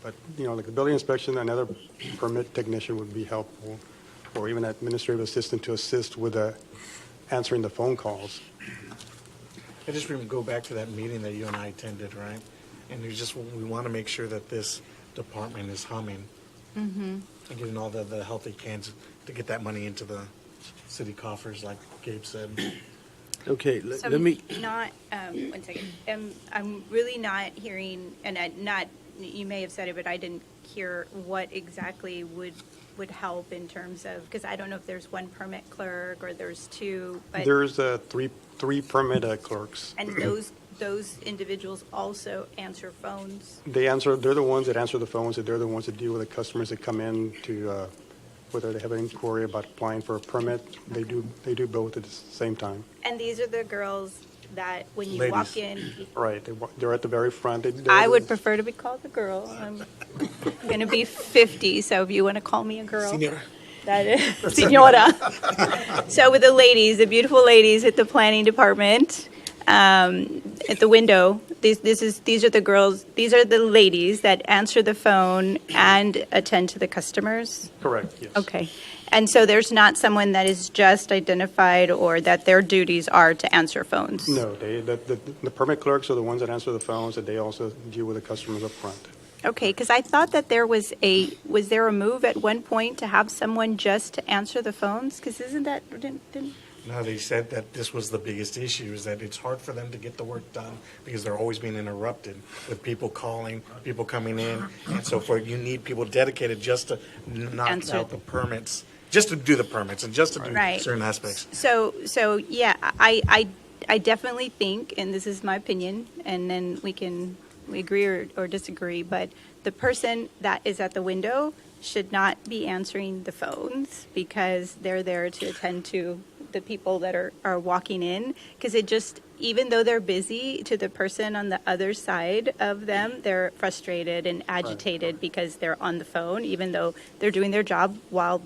But like the building inspection, another permit technician would be helpful, or even an administrative assistant to assist with answering the phone calls. I just remember go back to that meeting that you and I attended, right? And we want to make sure that this department is humming and getting all the help they can to get that money into the city coffers, like Gabe said. Okay, So let me, not, one second. I'm really not hearing, and you may have said it, but I didn't hear what exactly would help in terms of, because I don't know if there's one permit clerk or there's two, but. There's three permit clerks. And those individuals also answer phones? They're the ones that answer the phones, and they're the ones that deal with the customers that come in to, whether they have an inquiry about applying for a permit. They do both at the same time. And these are the girls that, when you Ladies. walk in, Right. They're at the very front. I would prefer to be called a girl. I'm going to be 50, so if you want to call me a girl. Senora. That is, senora. So with the ladies, the beautiful ladies at the planning department, at the window, these are the girls, these are the ladies that answer the phone and attend to the customers? Correct, yes. Okay. And so there's not someone that is just identified or that their duties are to answer phones? No, the permit clerks are the ones that answer the phones, and they also deal with the customers up front. Okay, because I thought that was there a move at one point to have someone just to answer the phones? Because isn't that, didn't No, they said that this was the biggest issue, is that it's hard for them to get the work done because they're always being interrupted with people calling, people coming in, and so forth. You need people dedicated just to knock Answer. out the permits, just to do the permits and just to do Right. certain aspects. So yeah, I definitely think, and this is my opinion, and then we agree or disagree, but the person that is at the window should not be answering the phones because they're there to attend to the people that are walking in. Because it just, even though they're busy, to the person on the other side of them, they're frustrated and agitated because they're on the phone, even though they're doing their job while,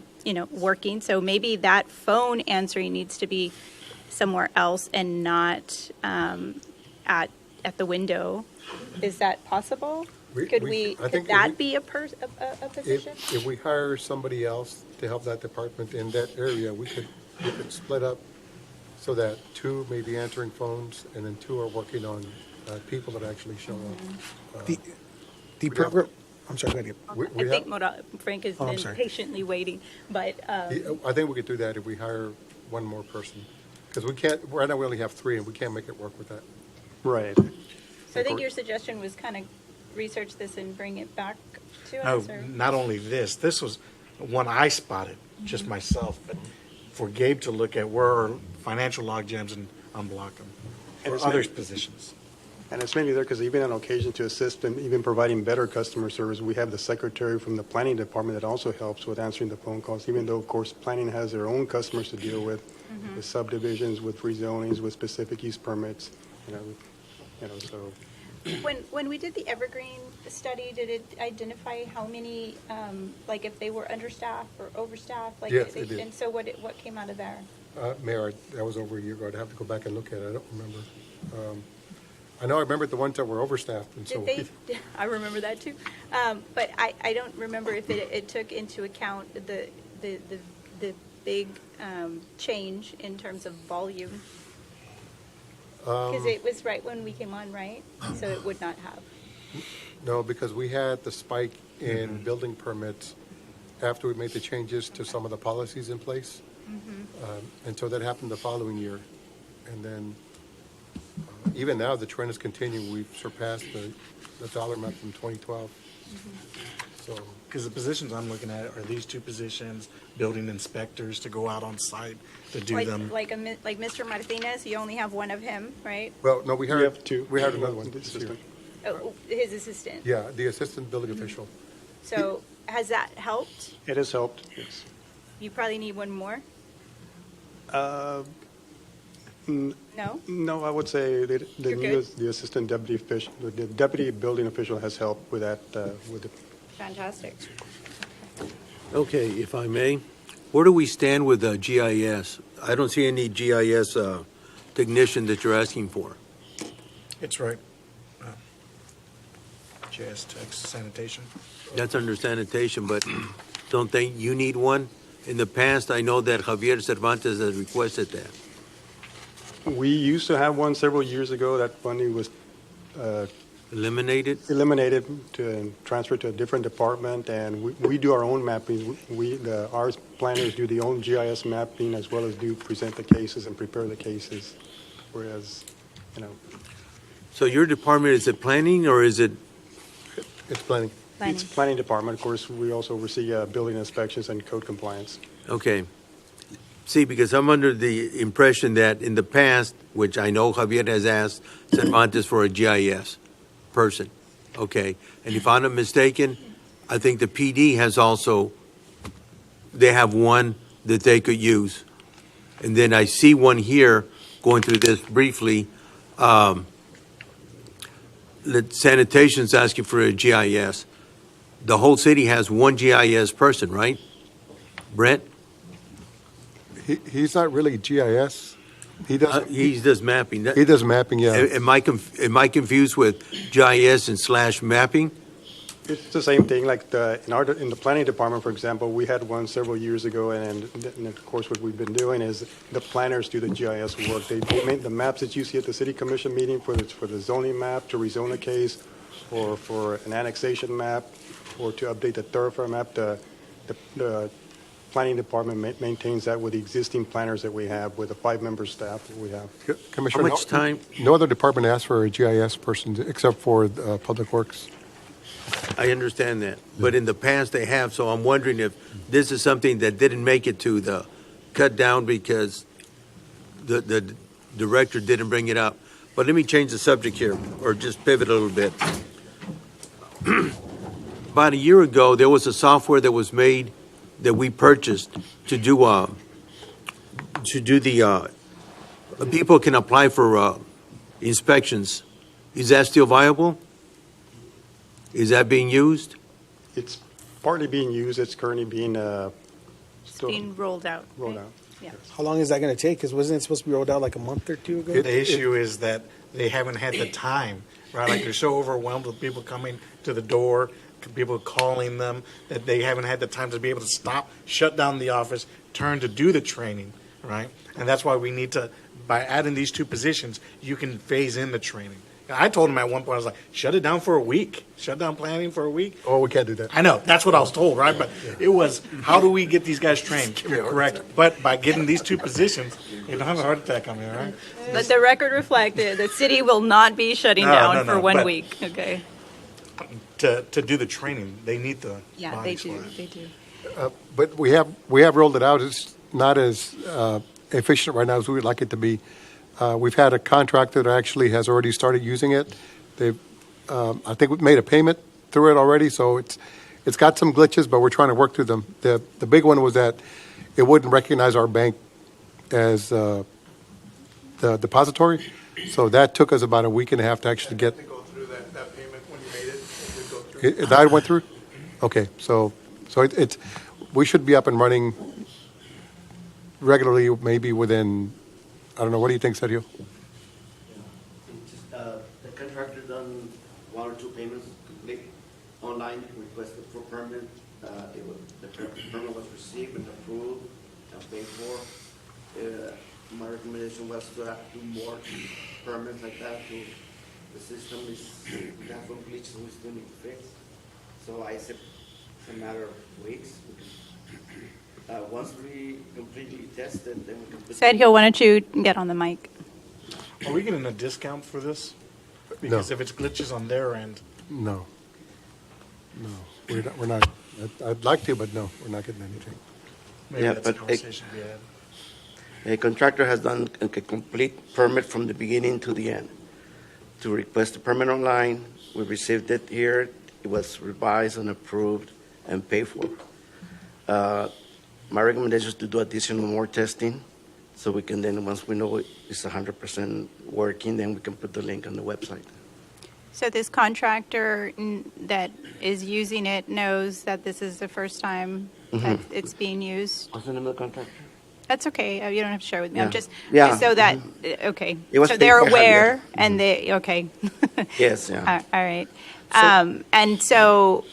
working. So maybe that phone answering needs to be somewhere else and not at the window. Is that possible? Could I think that be a position? If we hire somebody else to help that department in that area, we could split up so that two may be answering phones and then two are working on people that actually show up. The program, I'm sorry, go ahead. I think Frank has been sorry. patiently waiting, but I think we could do that if we hire one more person. Because we can't, right now we only have three and we can't make it work with that. Right. so I think your suggestion was kind of research this and bring it back to No, us. Or? not only this was one I spotted, just myself, but for Gabe to look at where are financial log jams and unblock them, And or it's other not- positions. And it's mainly there because even on occasion to assist in even providing better customer service, we have the secretary from the planning department that also helps with answering the phone calls, even though, of course, planning has their own customers to deal with subdivisions, with rezonings, with specific use permits, so. When we did the Evergreen study, did it identify how many, like if they were understaffed or overstaffed? Like, Yes, it did. And so what came out of there? Mayor, that was over a year ago. I'd have to go back and look at it. I don't remember. I remember the ones that were overstaffed. And so Did they? I remember that too, but I don't remember if it took into account the big change in terms of volume. Because it was right when we came on, right? So it would not have. No, because we had the spike in building permits after we made the changes to some of the policies in place. And so that happened the following year. And then even now, the trend is continuing. We've surpassed the dollar amount from 2012. So, Because the positions I'm looking at are these two positions, building inspectors to go out on site to do them. Like Mr. Martinez, you only have one of him, right? well, no, we We hired have two. We hired another one The this year. assistant. Oh, his assistant. Yeah, the assistant building official. So has that helped? It has helped, yes. You probably need one more? No? No, I would say that You're good? the assistant deputy official, the deputy building official has helped with that, with the Fantastic. okay, if I may, where do we stand with GIS? I don't see any GIS technician that you're asking for. It's right. JS Tech Sanitation. That's under sanitation, but don't think you need one? In the past, I know that Javier Cervantes has requested that. We used to have one several years ago. That funding was Eliminated? eliminated to transfer to a different department, and we do our own mapping. Our planners do the own GIS mapping as well as present the cases and prepare the cases. whereas, you know, So your department, is it planning or is it? It's planning. it's planning department. Of course, we also oversee building inspections and code compliance. Okay. See, because I'm under the impression that in the past, which I know Javier has asked Cervantes for a GIS person, okay? And if I'm not mistaken, I think the PD has also, they have one that they could use. And then I see one here, going through this briefly, that sanitation's asking for a GIS. The whole city has one GIS person, right? Brent? He's not really GIS. He does. He does mapping. He does mapping. Yeah. Am I confused with GIS and / mapping? It's the same thing, like in the planning department, for example, we had one several years ago, and of course what we've been doing is the planners do the GIS work. They make the maps that you see at the city commission meeting for the zoning map, to rezone a case, or for an annexation map, or to update the thoroughfare map. The planning department maintains that with the existing planners that we have, with the 5-member staff that we have. Commissioner, How much time? No other department asked for a GIS person except for Public Works. I understand that, but in the past they have, so I'm wondering if this is something that didn't make it to the cut down because the director didn't bring it up. But let me change the subject here, or just pivot a little bit. About a year ago, there was a software that was made that we purchased to do the people can apply for inspections. Is that still viable? Is that being used? It's partly being used. It's currently being It's being rolled out. rolled right? out. Yeah. How long is that going to take? Because wasn't it supposed to be rolled out like a month or two ago? The issue is that they haven't had the time, right? Like they're so overwhelmed with people coming to the door, people calling them, that they haven't had the time to be able to stop, shut down the office, turn to do the training, right? And that's why we need to, by adding these 2 positions, you can phase in the training. I told him at one point, I was like, shut it down for a week. Shut down planning for a week. Oh, we can't do that. I know, that's what I was told, right? But it was, how do we get these guys trained? Correct. But by getting these 2 positions, you don't have a heart attack on me, all right? Let the record reflect that the city will not be shutting No, down no, for no, 1 but- week, okay? To do the training, they need the Yeah, they bodies do, for it. they do. But we have rolled it out. It's not as efficient right now as we would like it to be. We've had a contractor that actually has already started using it. They've, I think we've made a payment through it already, so it's got some glitches, but we're trying to work through them. The big one was that it wouldn't recognize our bank as the depository, so that took us about a week and a half to actually get. To go through that payment when you made it, it would go through. That went through? Okay, so it's, we should be up and running regularly, maybe within, I don't know, what do you think, Sergio? The contractor done 1 or 2 payments complete online, requested for permit. The permit was received and approved and paid for. My recommendation was to have 2 more permits like that. The system is, we have some glitches we still need to fix. So I said it's a matter of weeks. Once we completely test it, then we can put. Sergio, why don't you get on the mic? Are we getting a discount for this? Because if it's glitches on their end. No. We're not. I'd like to, but no, we're not getting anything. Maybe Yeah, that's a but conversation to be had. A contractor has done a complete permit from the beginning to the end. To request a permit online, we received it here. It was revised and approved and paid for. My recommendation is to do additional more testing, so we can then, once we know it's 100% working, then we can put the link on the website. So this contractor that is using it knows that this is the first time that it's being used? What's the name of the contractor? That's okay. You don't have to share with me. I'm Yeah. just Yeah. so that okay. It was So they're paid for aware, Javier. and they okay. Yes, yeah. All right. And so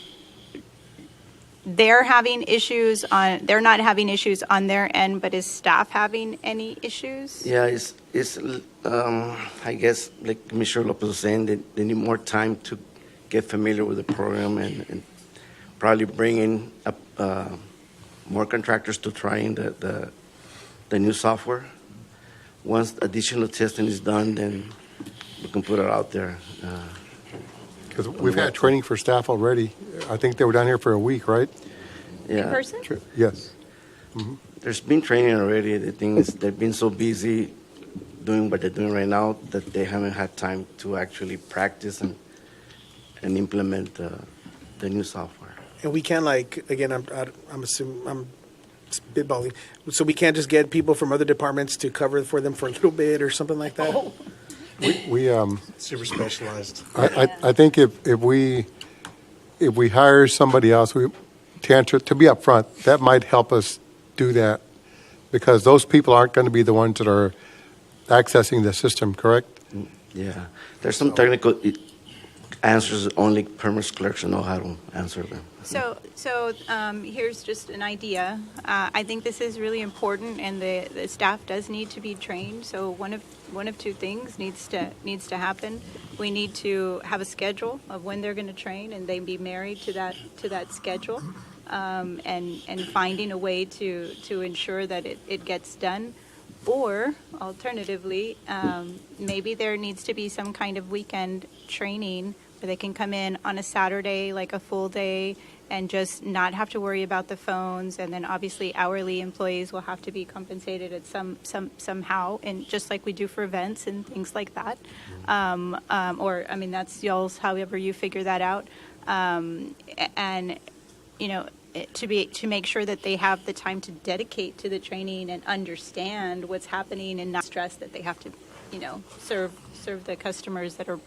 they're having issues on. They're not having issues on their end, but is staff having any issues? Yeah, it's I guess, like Commissioner Lopez was saying, they need more time to get familiar with the program and probably bring in more contractors to try in the new software. once additional testing is done, then we can put it out there. Because we've had training for staff already. I think they were down here for a week, right? In Yeah, person? Yes. there's been training already. The thing is, they've been so busy doing what they're doing right now that they haven't had time to actually practice and implement the new software. And we can, like, again, I'm assuming, I'm spitballing, so we can't just get people from other departments to cover for them for a little bit or something like that? We Super specialized. I think if we hire somebody else, to be upfront, that might help us do that, because those people aren't going to be the ones that are accessing the system, correct? Yeah, there's some technical answers only permit clerks know how to answer them. So here's just an idea. I think this is really important, and the staff does need to be trained. So one of two things needs to happen. We need to have a schedule of when they're going to train, and they be married to that schedule, and finding a way to ensure that it gets done. Or alternatively, maybe there needs to be some kind of weekend training where they can come in on a Saturday, like a full day, and just not have to worry about the phones. And then obviously hourly employees will have to be compensated at somehow, and just like we do for events and things like that. Or, I mean, that's y'all's, however you figure that out. And, you know, to make sure that they have the time to dedicate to the training and understand what's happening, and not stress that they have to, you know, serve the customers that are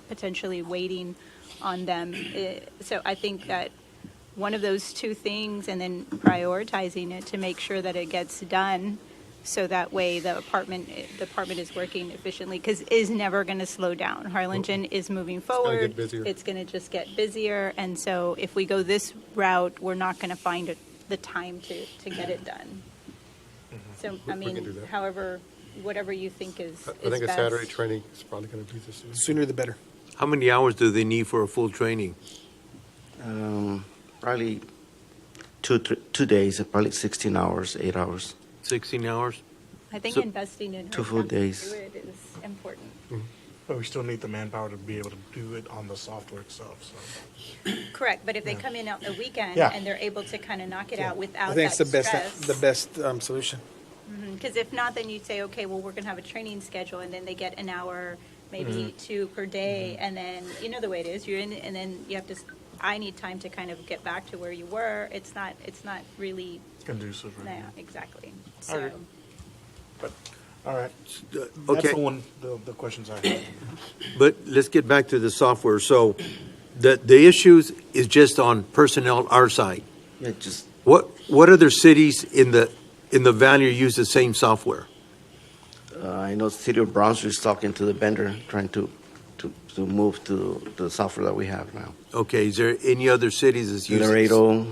potentially waiting on them. So I think that one of those two things, and then prioritizing it to make sure that it gets done, so that way the department is working efficiently, because it is never going to slow down. Harlingen is moving forward. It's going to just get busier, and so if we go this route, we're not going to find the time to get it done. So I mean, however, whatever you think is I think a best. Saturday training is probably going to be the Sooner the better. How many hours do they need for a full training? Probably 2 days, probably 16 hours, 8 hours. 16 hours? I think So- investing in her 2 full time to days. do it is important. But we still need the manpower to be able to do it on the software itself, so. Correct, but if they come in on the weekend Yeah. and they're able to kind of knock it out I without think that it's stress. the best solution. Because if not, then you'd say, okay, well, we're going to have a training schedule, and then they get an hour, maybe 2 per day, and then, you know the way it is, you're in, and then you have to, I need time to kind of get back to where you were. It's not really, Conducive, right? yeah, exactly. I agree. So, But, all right. okay. That's the questions I have. But let's get back to the software. So the issues is just on personnel, our side. Yeah, just What other cities in the valley use the same software? I know City of Brownsville is talking to the vendor, trying to move to the software that we have now. Okay, is there any other cities that's using? Laredo,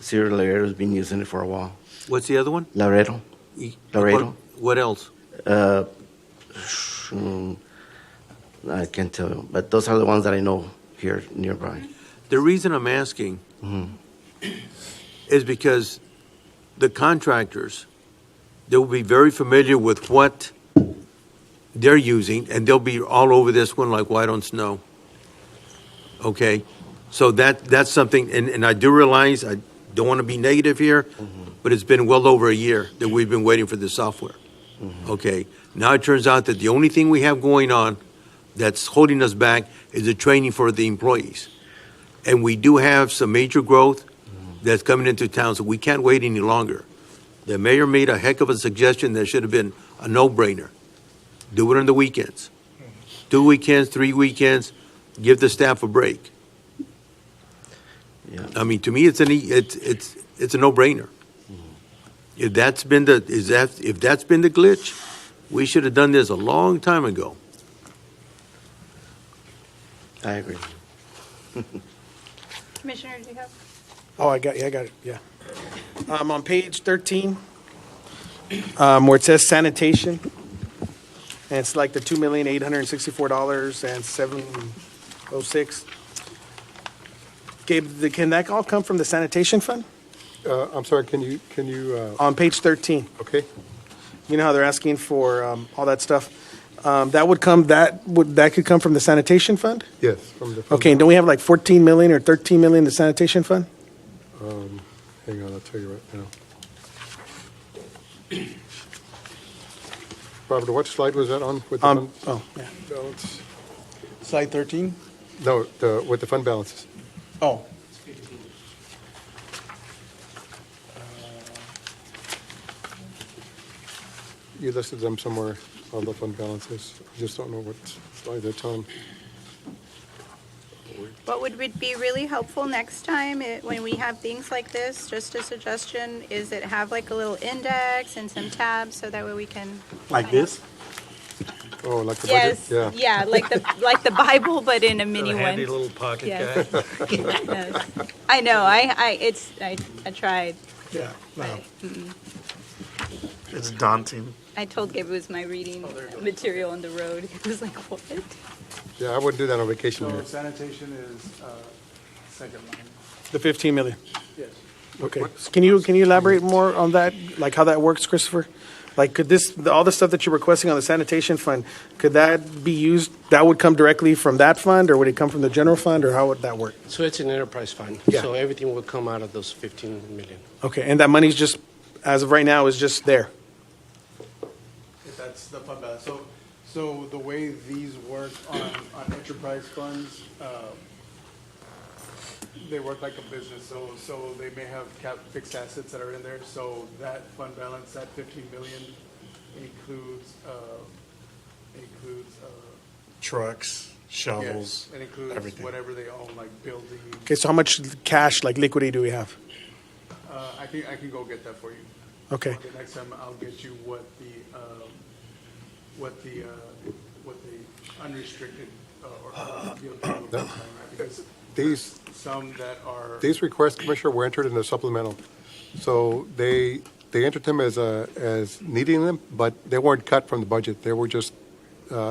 City of Laredo has been using it for a while. What's the other one? Laredo. Laredo. What else? I can't tell you, but those are the ones that I know here nearby. The reason I'm asking is because the contractors, they'll be very familiar with what they're using, and they'll be all over this one like white on snow. Okay? So that's something, and I do realize, I don't want to be negative here, but it's been well over a year that we've been waiting for this software. Okay? Now it turns out that the only thing we have going on that's holding us back is the training for the employees. And we do have some major growth that's coming into town, so we can't wait any longer. The mayor made a heck of a suggestion that should have been a no-brainer. Do it on the weekends. 2 weekends, 3 weekends, give the staff a break. Yeah. I mean, to me, it's a no-brainer. If that's been the glitch, we should have done this a long time ago. I agree. Commissioner, do you have? Oh, I got it, yeah. On page 13, where it says sanitation, and it's like the $2,864,706. Gabe, can that all come from the sanitation fund? I'm sorry, can you, On page 13. okay? You know how they're asking for all that stuff. That could come from the sanitation fund. Yes, from the fund. Okay, and don't we have like 14 million or 13 million in the sanitation fund? Hang on, I'll tell you right now. Robert, what slide was that on with the fund yeah. balance? Slide 13? No, with the fund balances. Oh. You listed them somewhere on the fund balances. I just don't know what slide that's on. What would be really helpful next time when we have things like this, just a suggestion, is it have like a little index and some tabs so that way we can. Like this? Oh, like the Yes, budget? yeah, like the Bible, but in a mini A one. handy little pocket Yes. guy. Yes. I know, I tried. Yeah, no, Mm-mm. it's daunting. I told Gabe it was my reading material on the road. He was like, what? Yeah, I wouldn't do that on vacation So here. sanitation is second line. The 15 million. Yes. Okay. Can you elaborate more on that, like how that works, Christopher? Like, could all the stuff that you're requesting on the sanitation fund, could that be used, that would come directly from that fund, or would it come from the general fund, or how would that work? So it's an enterprise fund. Yeah. So everything will come out of those 15 million. Okay, and that money's just, as of right now, is just there? If that's the fund balance. So the way these work on enterprise funds, they work like a business. So they may have fixed assets that are in there. So that fund balance, that 15 million includes Trucks, shovels, yes, it includes everything. whatever they own, like buildings. Okay, so how much cash, like liquidity, do we have? I can go get that for you. Okay. The next time I'll get you what the unrestricted or because These some that are These requests, Commissioner, were entered in the supplemental. So they entered them as needing them, but they weren't cut from the budget. They were just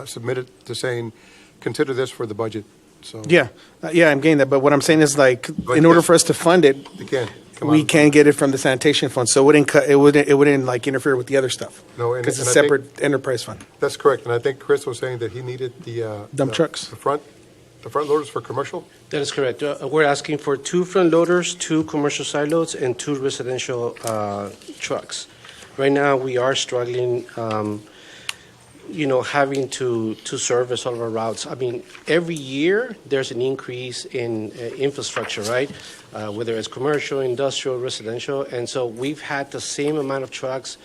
submitted to saying, consider this for the budget. So Yeah, I'm getting that, but what I'm saying is like, But in order yes. for us to fund it, you can. Come we on. can get it from the sanitation fund, so it wouldn't like interfere with the other stuff. No, and- Because it's a and I think- separate enterprise fund. That's correct. And I think Chris was saying that he needed the Dump trucks. The front loaders for commercial. That is correct. We're asking for 2 front loaders, 2 commercial side loads, and 2 residential trucks. Right now, we are struggling, having to service all of our routes. I mean, every year, there's an increase in infrastructure, right? Whether it's commercial, industrial, residential. And so we've had the same amount of trucks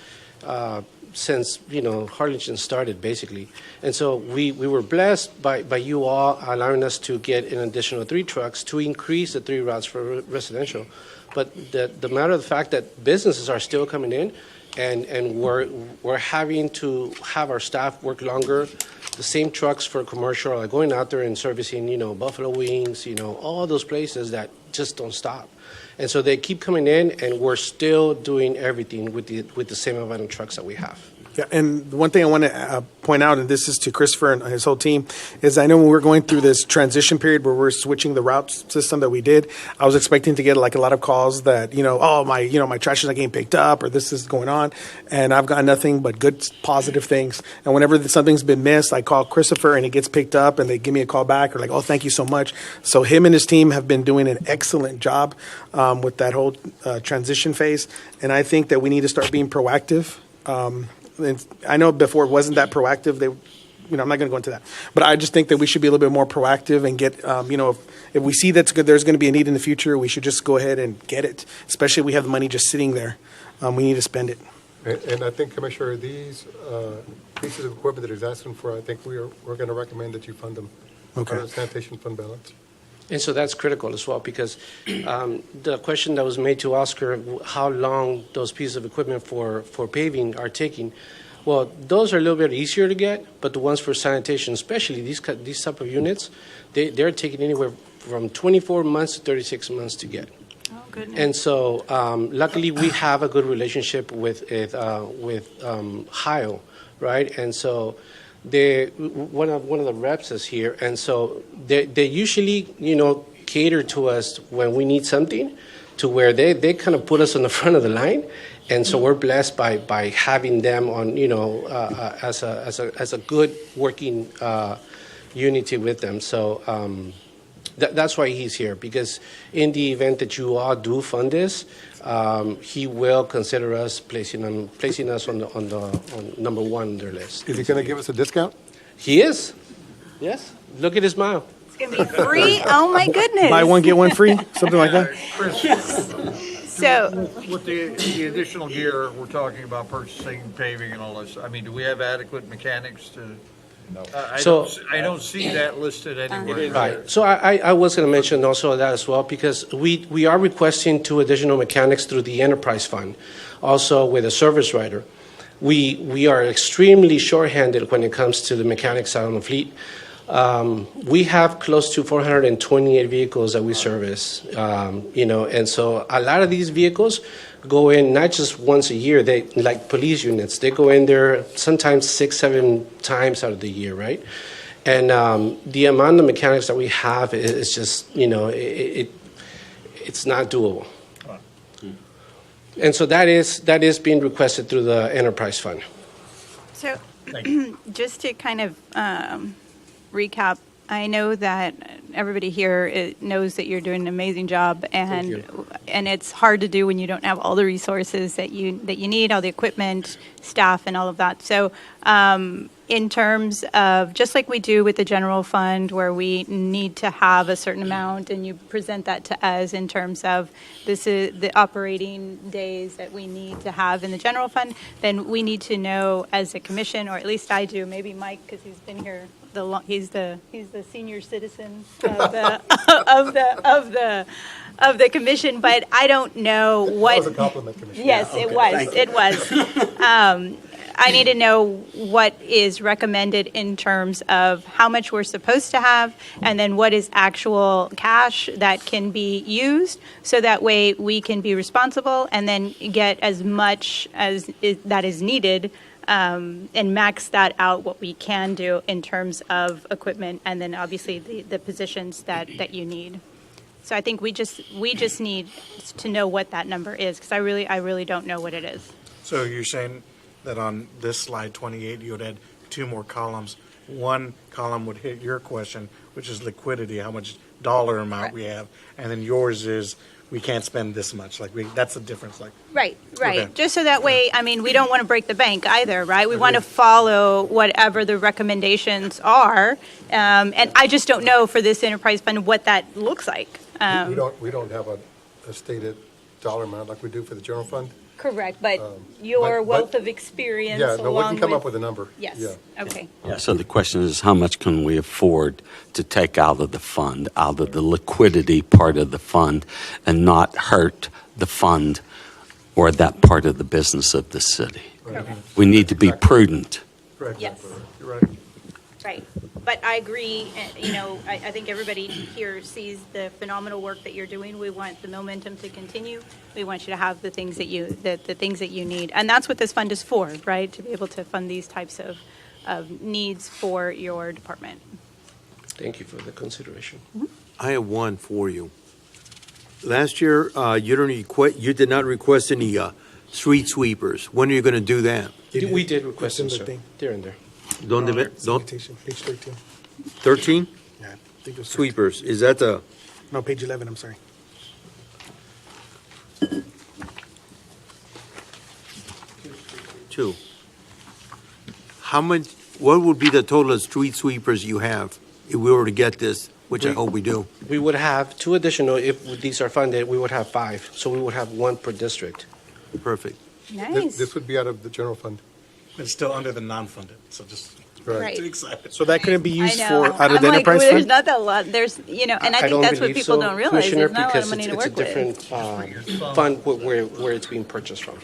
since, Harlingen started, basically. And so we were blessed by you all allowing us to get an additional 3 trucks to increase the 3 routes for residential. But the matter of the fact that businesses are still coming in, and we're having to have our staff work longer. The same trucks for commercial are going out there and servicing, Buffalo Wings, all those places that just don't stop. And so they keep coming in, and we're still doing everything with the same amount of trucks that we have. Yeah, and one thing I want to point out, and this is to Christopher and his whole team, is I know when we're going through this transition period where we're switching the route system that we did, I was expecting to get like a lot of calls that, my trash is not getting picked up or this is going on, and I've got nothing but good positive things. And whenever something's been missed, I call Christopher and it gets picked up and they give me a call back or like, oh, thank you so much. So him and his team have been doing an excellent job with that whole transition phase, and I think that we need to start being proactive. And I know before it wasn't that proactive. I'm not going to go into that, but I just think that we should be a little bit more proactive and get, if we see there's going to be a need in the future, we should just go ahead and get it. Especially if we have the money just sitting there, we need to spend it. And I think, Commissioner, these pieces of equipment that he's asking for, I think we're going to recommend that you fund them. Okay. Out of the sanitation fund balance. And so that's critical as well, because the question that was made to Oscar, how long those pieces of equipment for paving are taking, well, those are a little bit easier to get, but the ones for sanitation, especially these type of units, they're taking anywhere from 24 months to 36 months to get. Oh, goodness. And so luckily we have a good relationship with HIO, right? And so one of the reps is here, and so they usually cater to us when we need something, to where they kind of put us on the front of the line, And so we're blessed by having them on, as a good working unity with them. So that's why he's here, because in the event that you all do fund this, he will consider us placing us on number one on their list. Is he going to give us a discount? He is. Yes. Look at his smile. It's going to be free? Oh, my goodness. Buy one, get one free, something like that. So, with the additional gear, we're talking about purchasing, paving, and all this. I mean, do we have adequate mechanics to? I don't see that listed anywhere. Right. So I was going to mention also that as well, because we are requesting 2 additional mechanics through the enterprise fund, also with a service rider. We are extremely shorthanded when it comes to the mechanics out on the fleet. We have close to 428 vehicles that we service, and so a lot of these vehicles go in not just once a year. They, like police units, they go in there sometimes 6-7 times out of the year, right? And the amount of mechanics that we have is just, it's not doable. And so that is being requested through the enterprise fund. So just to kind of recap, I know that everybody here knows that you're doing an amazing job, and it's hard to do when you don't have all the resources that you need, all the equipment, staff, and all of that. So in terms of, just like we do with the general fund, where we need to have a certain amount, and you present that to us in terms of this is the operating days that we need to have in the general fund, then we need to know as a commission, or at least I do, maybe Mike, because he's been here he's the senior citizen of the commission, but I don't know what. That was a compliment, Commissioner. Yes, Yeah, it okay, was. thank you. It was. I need to know what is recommended in terms of how much we're supposed to have, and then what is actual cash that can be used, so that way we can be responsible and then get as much as that is needed. And max that out what we can do in terms of equipment, and then obviously the positions that you need. So I think we just need to know what that number is, because I really don't know what it is. So you're saying that on this slide 28, you would add 2 more columns. One column would hit your question, which is liquidity, how much dollar amount we have, and then yours is we can't spend this much. That's the difference. Right. Okay. Just so that way, I mean, we don't want to break the bank either, right? We want to follow whatever the recommendations are, and I just don't know for this enterprise fund what that looks like. We don't have a stated dollar amount like we do for the general fund. Correct, but your wealth of experience. Yeah, no, we along can come with, up with a number. Yes. Yeah. Okay. Yeah, so the question is, how much can we afford to take out of the fund, out of the liquidity part of the fund, and not hurt the fund or that part of the business of the city? Right. We need to be prudent. Correct. Yes. You're right. Right. But I agree, I think everybody here sees the phenomenal work that you're doing. We want the momentum to continue. We want you to have the things that you need. And that's what this fund is for, right? To be able to fund these types of needs for your department. Thank you for the consideration. I have one for you. Last year, you did not request any street sweepers. When are you going to do that? We did request them, It's in sir. the thing. They're in there. Invitation, page 13. 13? Yeah, I think it was 13. Sweepers, is that the, No, page 11, I'm sorry. two? How much, what would be the total of street sweepers you have if we were to get this, which I hope we do? We would have 2 additional, if these are funded, we would have 5. So we would have 1 per district. Perfect. Nice. This would be out of the general fund. It's still under the non-funded, so just Right. too excited. So that couldn't be I used know. for out of I'm the like, enterprise well, there's fund? not that lot. There's, and I think don't that's what believe people so, don't realize. Commissioner, There's not a lot because of money to it's a work with. different fund where it's being purchased from.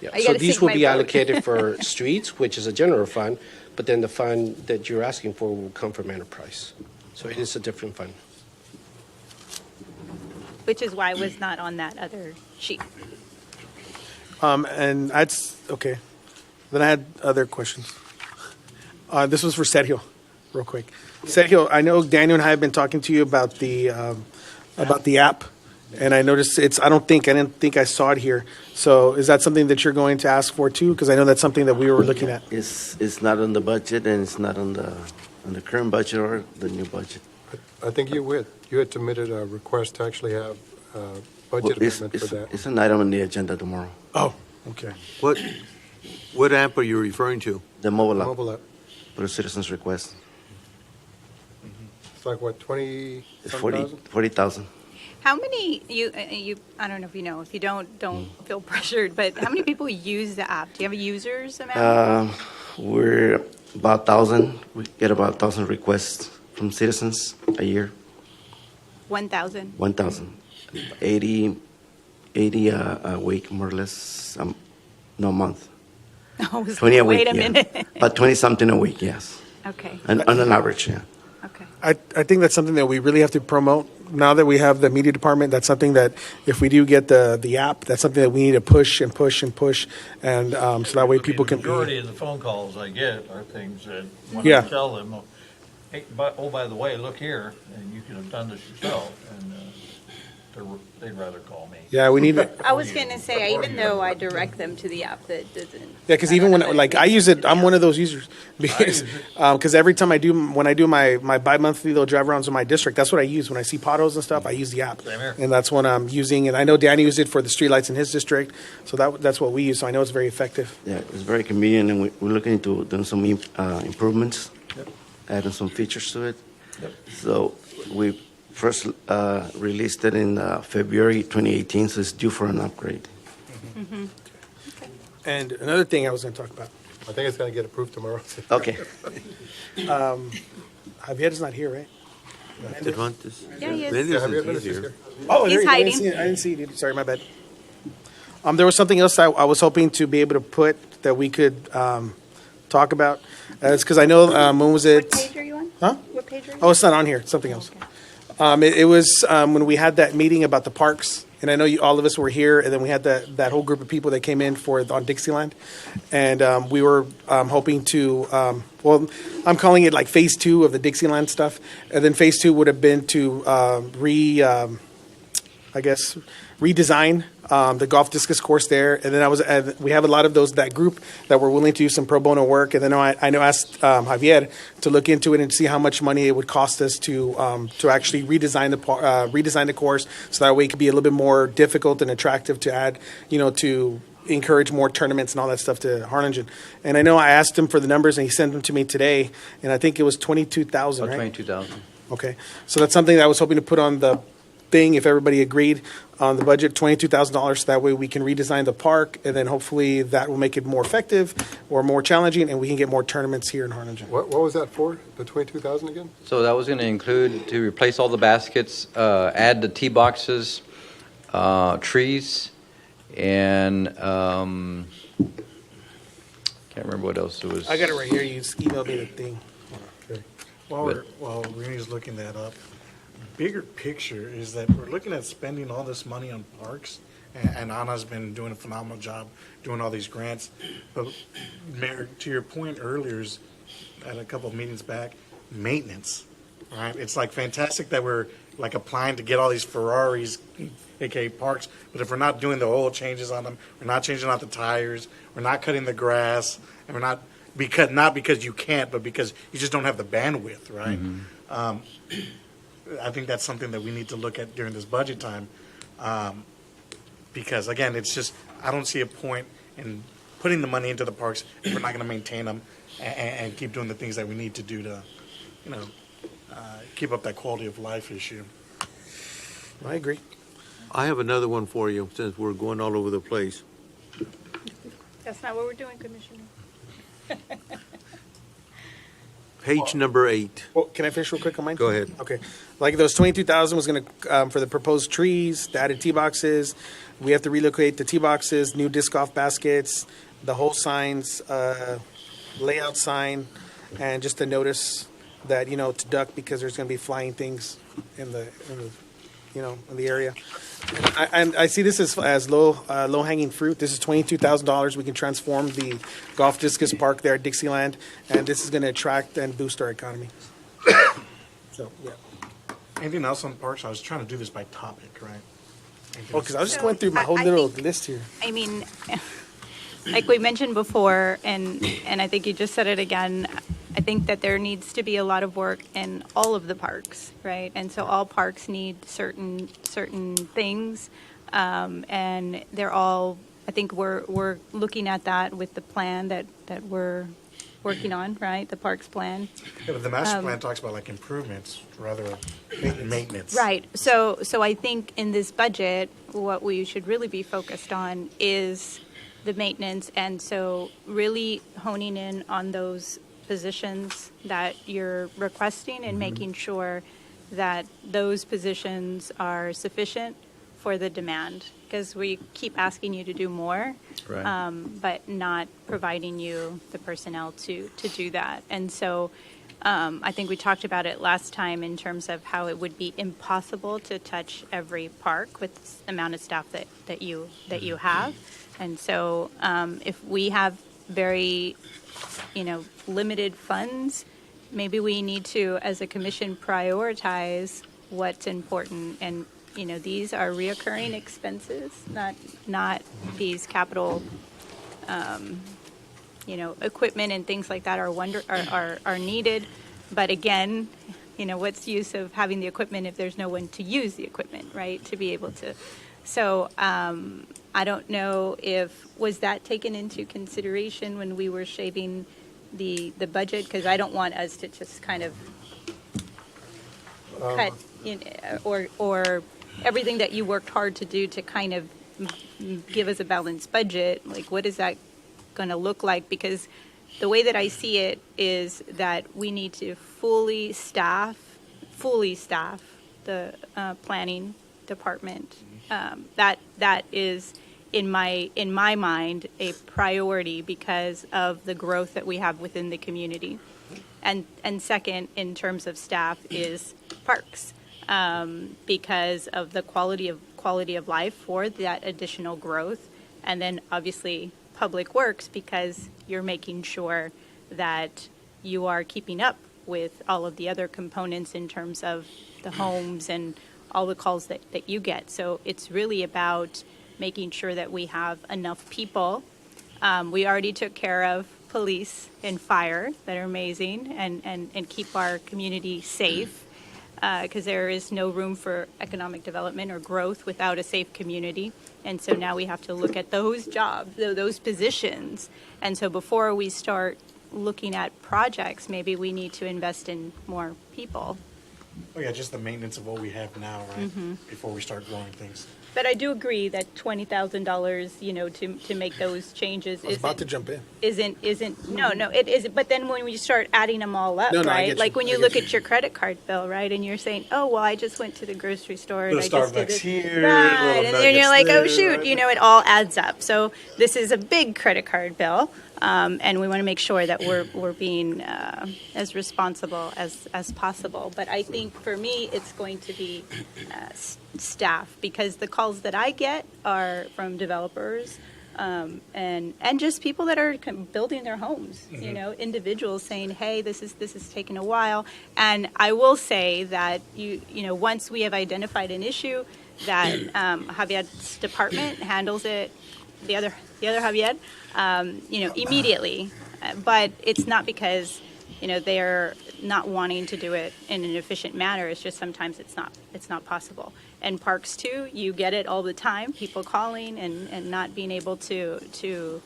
Yeah. I So gotta these seek will my be vote. allocated for streets, which is a general fund, but then the fund that you're asking for will come from enterprise. So it is a different fund. Which is why it was not on that other sheet. And okay. Then I had other questions. This was for Sergio, real quick. Sergio, I know Daniel and I have been talking to you about the app And I noticed I didn't think I saw it here. So is that something that you're going to ask for too? Because I know that's something that we were looking at. It's not on the budget, and it's not on the current budget or the new budget. I think you had submitted a request to actually have a budget Well, amendment for that. It's an item on the agenda tomorrow. Oh, okay. What app are you referring to? The mobile app. Mobile app. For the citizens' request. It's like, what, 20 It's some thousand? 40,000. How many, I don't know if you know, if you don't feel pressured, but how many people use the app? Do you have a users amount? We're about 1,000. We get about 1,000 requests from citizens a year. 1,000? 1,000. 80 a week, more or less. No, a month. Oh, 20 a week. wait a yeah. minute. About 20-something a week, yes. Okay. And on an average, yeah. Okay. I think that's something that we really have to promote. Now that we have the media department, that's something that if we do get the app, that's something that we need to push and push and push, and so that way people The can. majority of the phone calls I get are things that when Yeah. I tell them, hey, by the way, look here, and you could have done this yourself, and they'd rather call me. Yeah, we need. I was going to say, even though I direct them to the app, that doesn't. Yeah, because even when I use it, I'm one of those users because every time when I do my bi-monthly little drive arounds in my district, that's what I use when I see potholes and stuff. I use the app, Same here. and that's what I'm using. And I know Danny used it for the streetlights in his district, so that's what we use. So I know it's very effective. Yeah, it's very convenient, and we're looking into doing some improvements, adding some features to it. So we first released it in February 2018, so it's due for an upgrade. Mm-hmm. And another thing I was going to talk about. I think it's going to get approved tomorrow. Okay. Javier is not here, right? Cervantes. Yeah, he is. Mendes Javier is Mendes is here. here. Oh, He's there you go. I didn't hiding. see it. I didn't see it. Sorry, my bad. There was something else I was hoping to be able to put that we could talk about. It's because I know when was it? What page are you on? Huh? What page are you on? Oh, it's not on here. It's something else. It was when we had that meeting about the parks, and I know all of us were here, and then we had that whole group of people that came in on Dixieland, and we were hoping to. Well, I'm calling it like phase 2 of the Dixieland stuff, and then phase 2 would have been to redesign the golf discus course there, and then we have a lot of that group that were willing to do some pro bono work, and then I asked Javier to look into it and see how much money it would cost us to actually redesign the course, so that way it could be a little bit more difficult and attractive to add, to encourage more tournaments and all that stuff to Harlingen. And I know I asked him for the numbers, and he sent them to me today, and I think it was 22,000, right? 22,000. Okay, so that's something that I was hoping to put on the thing, if everybody agreed on the budget, $22,000, so that way we can redesign the park, and then hopefully that will make it more effective or more challenging, and we can get more tournaments here in Harlingen. What was that for, the 22,000 again? So that was going to include to replace all the baskets, add the tee boxes, trees, and can't remember what else it was. I got it right here. You just emailed me the thing. Okay. While Renee's looking that up, bigger picture is that we're looking at spending all this money on parks, and Anna's been doing a phenomenal job doing all these grants. But Mayor, to your point earlier, is at a couple of meetings back, maintenance, right? It's like fantastic that we're like applying to get all these Ferraris, aka parks, but if we're not doing the oil changes on them, we're not changing out the tires, we're not cutting the grass, and we're not because you can't, but because you just don't have the bandwidth, right? I think that's something that we need to look at during this budget time, because again, it's just I don't see a point in putting the money into the parks if we're not going to maintain them and keep doing the things that we need to do to, keep up that quality of life issue. I agree. I have another one for you, since we're going all over the place. That's not what we're doing, Commissioner. Page number 8. Well, can I finish real quick on mine? Go ahead. Okay. Like those 22,000 was going to for the proposed trees, the added tee boxes. We have to relocate the tee boxes, new disc golf baskets, the whole signs, layout sign, and just a notice that to duck because there's going to be flying things in the area. And I see this as low hanging fruit. This is $22,000. We can transform the golf discus park there at Dixieland, and this is going to attract and boost our economy. So yeah. Anything else on parks? I was trying to do this by topic, right? Oh, because I was just going through my whole little list here. I mean, like we mentioned before, and I think you just said it again, I think that there needs to be a lot of work in all of the parks, right? And so all parks need certain things, and they're all, I think we're looking at that with the plan that we're working on, right? The parks plan. Yeah, but the master plan talks about like improvements rather than maintenance. Right. So I think in this budget, what we should really be focused on is the maintenance, and so really honing in on those positions that you're requesting and making sure that those positions are sufficient for the demand, because we keep asking you to do more, Right. but not providing you the personnel to do that. And so I think we talked about it last time in terms of how it would be impossible to touch every park with the amount of staff that you have. And so if we have very, limited funds, maybe we need to, as a commission, prioritize what's important. And, these are reoccurring expenses, not these capital, equipment and things like that are needed. But again, what's the use of having the equipment if there's no one to use the equipment, right? To be able to. So I don't know was that taken into consideration when we were shaping the budget? Because I don't want us to just kind of cut, or everything that you worked hard to do to kind of give us a balanced budget. Like, what is that going to look like? Because the way that I see it is that we need to fully staff the planning department. That is, in my mind, a priority because of the growth that we have within the community. And second, in terms of staff, is parks, because of the quality of life for that additional growth, and then obviously public works, because you're making sure that you are keeping up with all of the other components in terms of the homes and all the calls that you get. So it's really about making sure that we have enough people. We already took care of police and fire that are amazing, and keep our community safe, because there is no room for economic development or growth without a safe community. And so now we have to look at those jobs, those positions. And so before we start looking at projects, maybe we need to invest in more people. Oh yeah, just the maintenance of what we have now, right? Mhm. Before we start growing things. But I do agree that $20,000, to make those changes I was about to jump in. isn't it isn't. But then when we start adding them all up, No, I right? get Like you. when I you get look you. at your credit card bill, right, and you're saying, oh well, I just went to the grocery store and I Little just did Starbucks this, here, right? little And then you're nuggets like, oh there, shoot, right? it all adds up. So this is a big credit card bill, and we want to make sure that we're being as responsible as possible. But I think for me, it's going to be staff, because the calls that I get are from developers, and just people that are building their homes. Individuals saying, "Hey, this is taking a while." And I will say that once we have identified an issue, that Javier's department handles it. The other Javier, immediately. But it's not because they're not wanting to do it in an efficient manner. It's just sometimes it's not possible. And parks too, you get it all the time, people calling and not being able to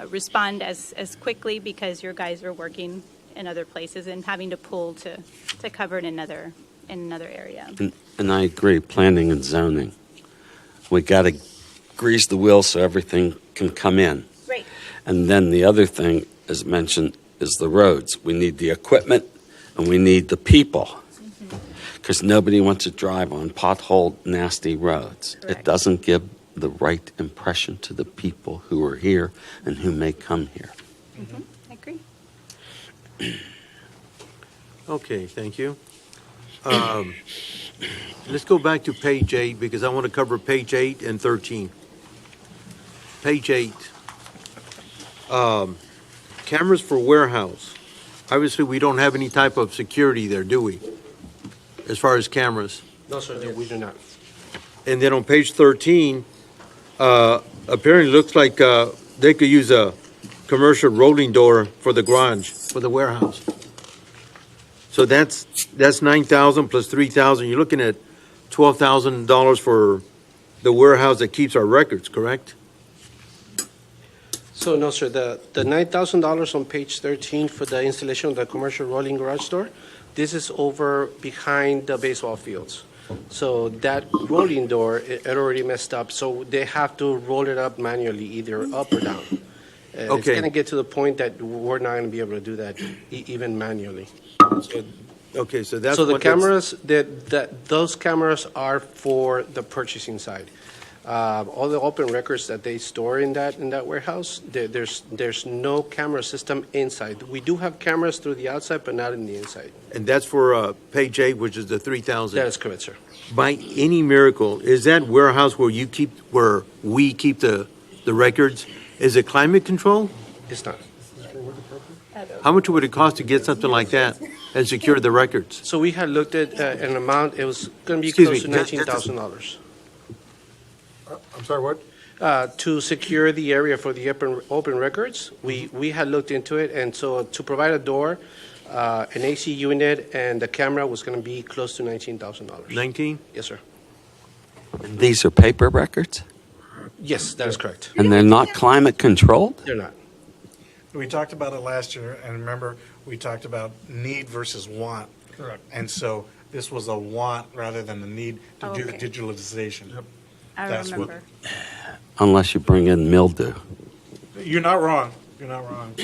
respond as quickly because your guys are working in other places and having to pull to cover it in another area. And I agree, planning and zoning. We got to grease the wheel so everything can come in. Right. And then the other thing, as mentioned, is the roads. We need the equipment and we need the people, because nobody wants to drive on pothole, nasty roads. Correct. It doesn't give the right impression to the people who are here and who may come here. I agree. Okay, thank you. Let's go back to page 8, because I want to cover page 8 and 13. Page 8. Cameras for warehouse. Obviously, we don't have any type of security there, do we? As far as cameras. No, sir, we do not. And then on page 13, apparently looks like they could use a commercial rolling door for the garage, for the warehouse. So that's 9,000 plus 3,000. You're looking at $12,000 for the warehouse that keeps our records, correct? So no, sir, the $9,000 on page 13 for the installation of the commercial rolling garage door, this is over behind the baseball fields. So that rolling door, it already messed up, so they have to roll it up manually, either up or down. It's Okay. going to get to the point that we're not going to be able to do that even manually. Okay, so that's So the what cameras, those cameras are for the purchasing side. All the open records that they store in that warehouse, there's no camera system inside. We do have cameras through the outside, but not in the inside. And that's for page 8, which is the 3,000. That is correct, sir. By any miracle, is that warehouse where we keep the records, is it climate control? It's not. How much would it cost to get something like that and secure the records? So we had looked at an amount, it was going to be Excuse close to me, $19,000. I'm sorry, what? To secure the area for the open records, we had looked into it, and so to provide a door, an AC unit, and the camera was going to be close to $19,000. 19? Yes, sir. And these are paper records? Yes, that is correct. And they're not climate controlled? They're not. We talked about it last year, and remember, we talked about need versus want. Correct. And so this was a want rather than a need to do the Okay. digitalization. I That's what- remember. Unless you bring in mildew. You're not wrong. You're not wrong.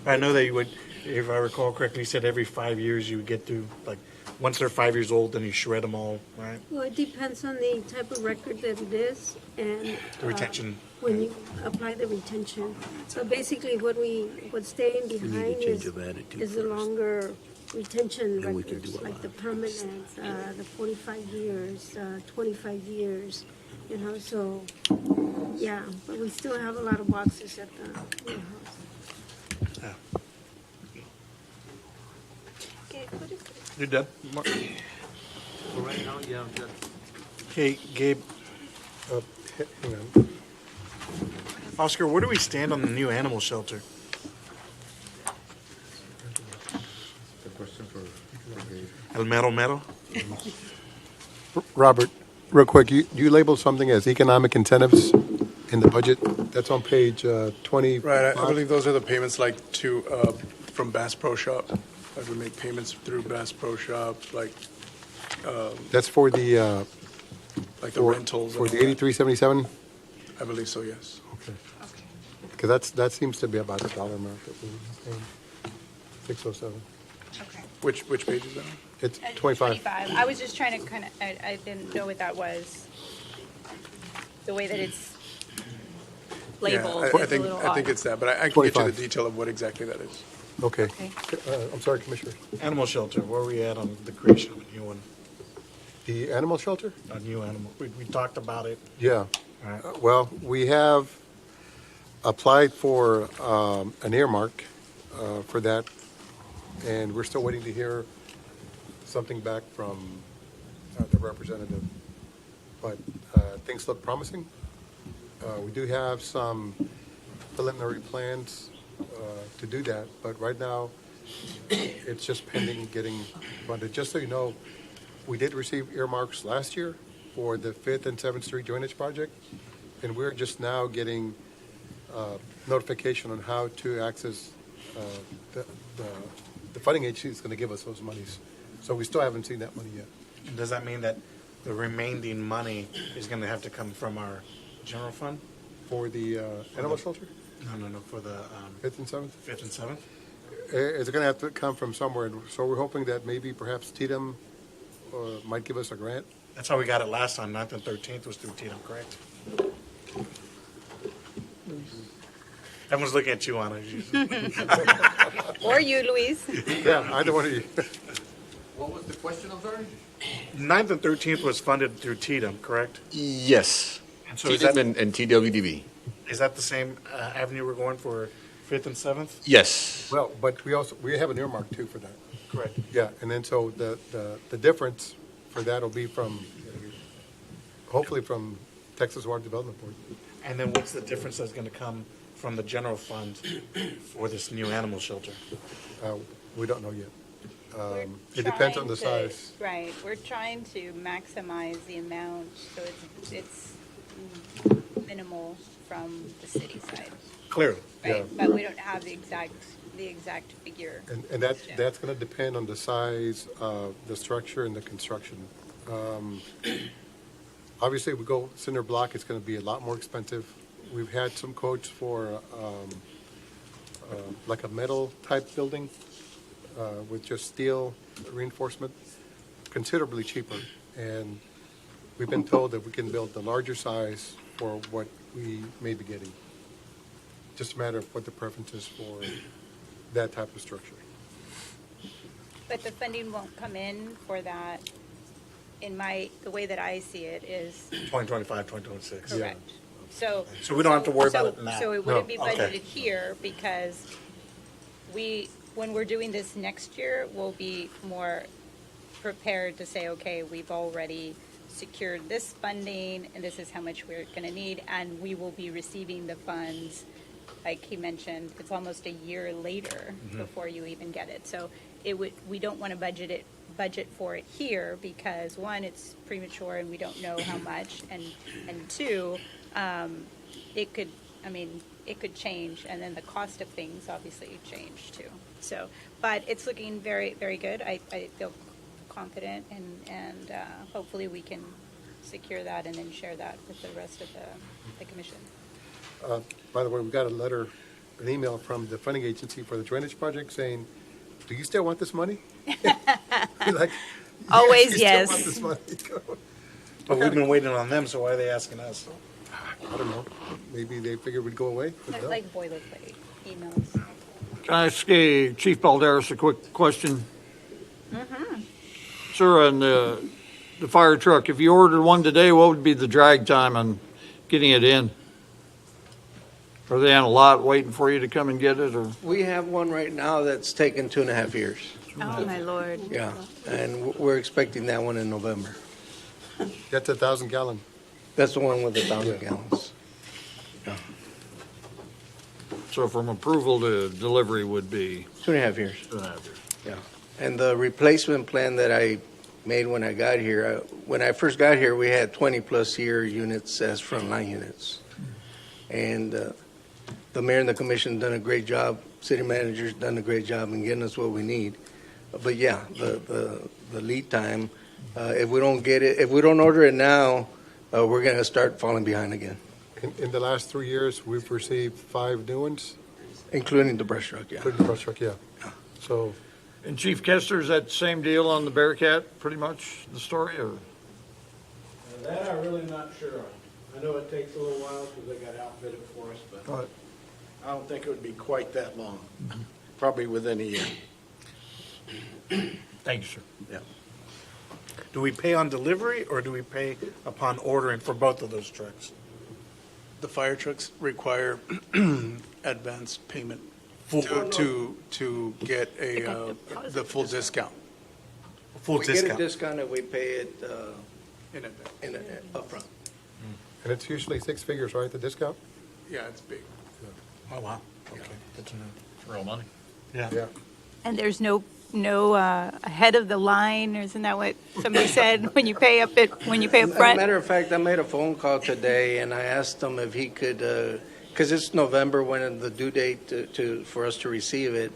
I know that you would, if I recall correctly, you said every 5 years you would get to, like, once they're 5 years old, then you shred them all, right? Well, it depends on the type of record that it is and. The retention. When you apply the retention. So basically, what's staying behind is the longer retention records, like the permanent, the 45 years, 25 years, you know, so, yeah, but we still have a lot of boxes at the warehouse. You're done? Right now, yeah. Hey, Gabe, Hang on. Oscar, where do we stand on the new animal shelter? El mero mero? Robert, real quick, you labeled something as economic incentives in the budget. That's on page 20. Right, I believe those are the payments like to, from Bass Pro Shop. Like we make payments through Bass Pro Shop, like, That's for the, like the rentals. for and the all that. 8377? I believe so, yes. Okay. Because that seems to be about the dollar amount that we're paying. 607. Okay. Which page is that on? It's 25. I was just trying to kind of, I didn't know what that was. The way that it's labeled Yeah, is a little I think odd. it's that, but I can get you the 25. detail of what exactly that is. Okay. Okay. I'm sorry, Commissioner. Animal shelter, where are we at on the creation of a new one? The animal shelter? A new animal, we talked about it. Yeah. All right. Well, we have applied for an earmark for that, and we're still waiting to hear something back from the representative. But things look promising. We do have some preliminary plans to do that, but right now, it's just pending getting funded. Just so you know, we did receive earmarks last year for the 5th and 7th Street Drainage Project, and we're just now getting notification on how to access the funding agency that's going to give us those monies. So we still haven't seen that money yet. And does that mean that the remaining money is going to have to come from our general fund? For the animal shelter? No, for the 5th and 7th? 5th and 7th? It's going to have to come from somewhere, so we're hoping that maybe perhaps TDM might give us a grant. That's how we got it last time, 9th and 13th was through TDM, correct? Everyone's looking at you, Anna. Or you, Luis. Yeah, either one of you. What was the question, I'm sorry? 9th and 13th was funded through TDM, correct? Yes. And so is that, and TWDB. is that the same avenue we're going for 5th and 7th? Yes. Well, but we have an earmark too for that. Correct. Yeah, and then so the difference for that will be from hopefully from Texas Water Development Board. And then what's the difference that's going to come from the general fund for this new animal shelter? We don't know yet. We're It depends on trying the to- size. Right, we're trying to maximize the amount, so it's minimal from the city side. Clearly. Yeah. Right, but we don't have the exact figure. And that's going to depend on the size of the structure and the construction. Obviously, if we go cinder block, it's going to be a lot more expensive. We've had some quotes for like a metal type building with just steel reinforcement, considerably cheaper. And we've been told that we can build the larger size for what we may be getting. Just a matter of what the preference is for that type of structure. But the funding won't come in for that, the way that I see it is 2025, 2026. correct. So we don't have to worry about it now? So it wouldn't be No. Okay. budgeted here because when we're doing this next year, we'll be more prepared to say, okay, we've already secured this funding and this is how much we're going to need, and we will be receiving the funds. Like he mentioned, it's almost a year later before you even get it. So we don't want to budget for it here because one, it's premature and we don't know how much, and two, it could change, and then the cost of things obviously change too. So, but it's looking very, very good. I feel confident, and hopefully we can secure that and then share that with the rest of the commission. By the way, we got an email from the funding agency for the drainage project saying, do you still want this money? Like, Always you yes. still want this money? But we've been waiting on them, so why are they asking us? I don't know. Maybe they figured we'd go away. but They're no. like boilerplate emails. Can I ask Chief Balderas a quick question? Mm-hmm. Sir, on the fire truck, if you ordered one today, what would be the drag time on getting it in? Are they on a lot waiting for you to come and get it, or? We have one right now that's taken 2.5 years. Oh, my Lord. Yeah, and we're expecting that one in November. That's 1,000 gallon. That's the one with 1,000 gallons. So from approval to delivery would be? 2.5 years. 2.5 years. Yeah. And the replacement plan that I made when I got here, when I first got here, we had 20-plus year units as frontline units. And the mayor and the commission done a great job. City manager's done a great job in getting us what we need. But yeah, the lead time, if we don't get it, if we don't order it now, we're going to start falling behind again. In the last 3 years, we've received 5 new ones. Including the brush truck, yeah. Including the brush truck, yeah. So, And Chief Kester, is that the same deal on the Bearcat, pretty much, the story, or? That I'm really not sure of. I know it takes a little while because they got outfitted for us, but I don't think it would be quite that long. Probably within a year. Thank you, sir. Yeah. Do we pay on delivery or do we pay upon ordering for both of those trucks? The fire trucks require advance payment to get the full discount. Full We discount. get a discount if we pay it In advance. upfront. and it's usually 6 figures, right, the discount? Yeah, it's big. Oh, wow. Okay. Good to know. Real money. Yeah. And there's no ahead of the line, or isn't that what somebody said when you pay up As a front? matter of fact, I made a phone call today and I asked him if he could, because it's November when the due date for us to receive it,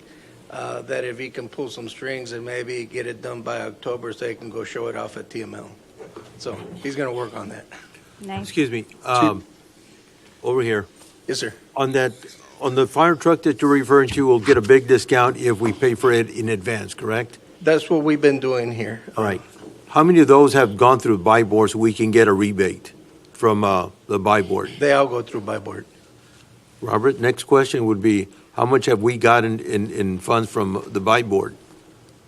that if he can pull some strings and maybe get it done by October so he can go show it off at TML. So he's going to work on that. Nice. Excuse me, over here. Yes, sir. On the fire truck that you're referring to, we'll get a big discount if we pay for it in advance, correct? That's what we've been doing here. All right. How many of those have gone through buy board so we can get a rebate from the buy board? They all go through buy board. Robert, next question would be, how much have we got in funds from the buy board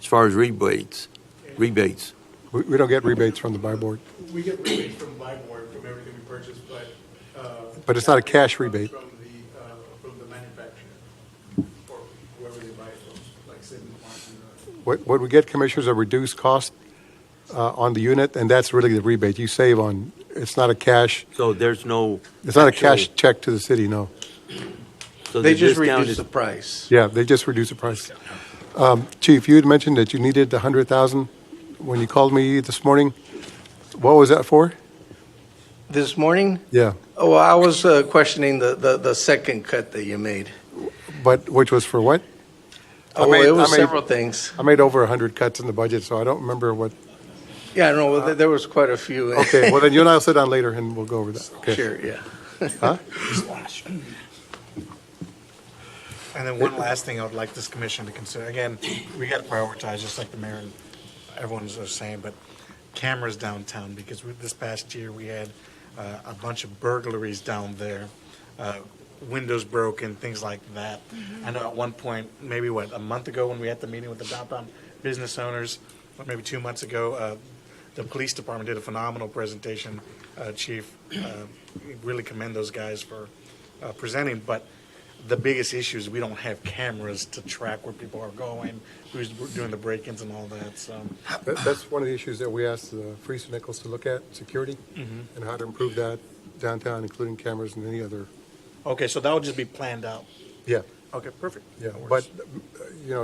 as far as rebates? We don't get rebates from the buy board, We get rebates from buy board from everything we purchase, but it's not a cash rebate. From the manufacturer or whoever they buy it from, like Sid and Martin. What we get, Commissioners, a reduced cost on the unit, and that's really the rebate. You save on, it's not a cash, So there's no. it's not a cash actual- check to the city, no. So They the just discount reduced is- the price. Yeah, they just reduced the price. Chief, you had mentioned that you needed 100,000 when you called me this morning. What was that for? This morning? Yeah, Oh, well, I was questioning the second cut that you made. but which was for what? Oh, well, it was several things. I made over 100 cuts in the budget, so I don't remember what. Yeah, no, well, there was quite a few. Okay, well then you and I will sit down later and we'll go over that. Okay. Sure, yeah. Huh? And then one last thing I would like this commission to consider, again, we got to prioritize, just like the mayor and everyone's saying, but cameras downtown, because this past year we had a bunch of burglaries down there, windows broken, things like that. I know at one point, maybe a month ago when we had the meeting with the downtown business owners, or maybe 2 months ago, the police department did a phenomenal presentation. Chief, really commend those guys for presenting, but the biggest issue is we don't have cameras to track where people are going, who's doing the break-ins and all that, so. That's one of the issues that we asked Freese and Nichols to look at, security, and how to improve that downtown, including cameras and any other. Okay, so that would just be planned out? Yeah. Okay, perfect. Yeah, That but, works.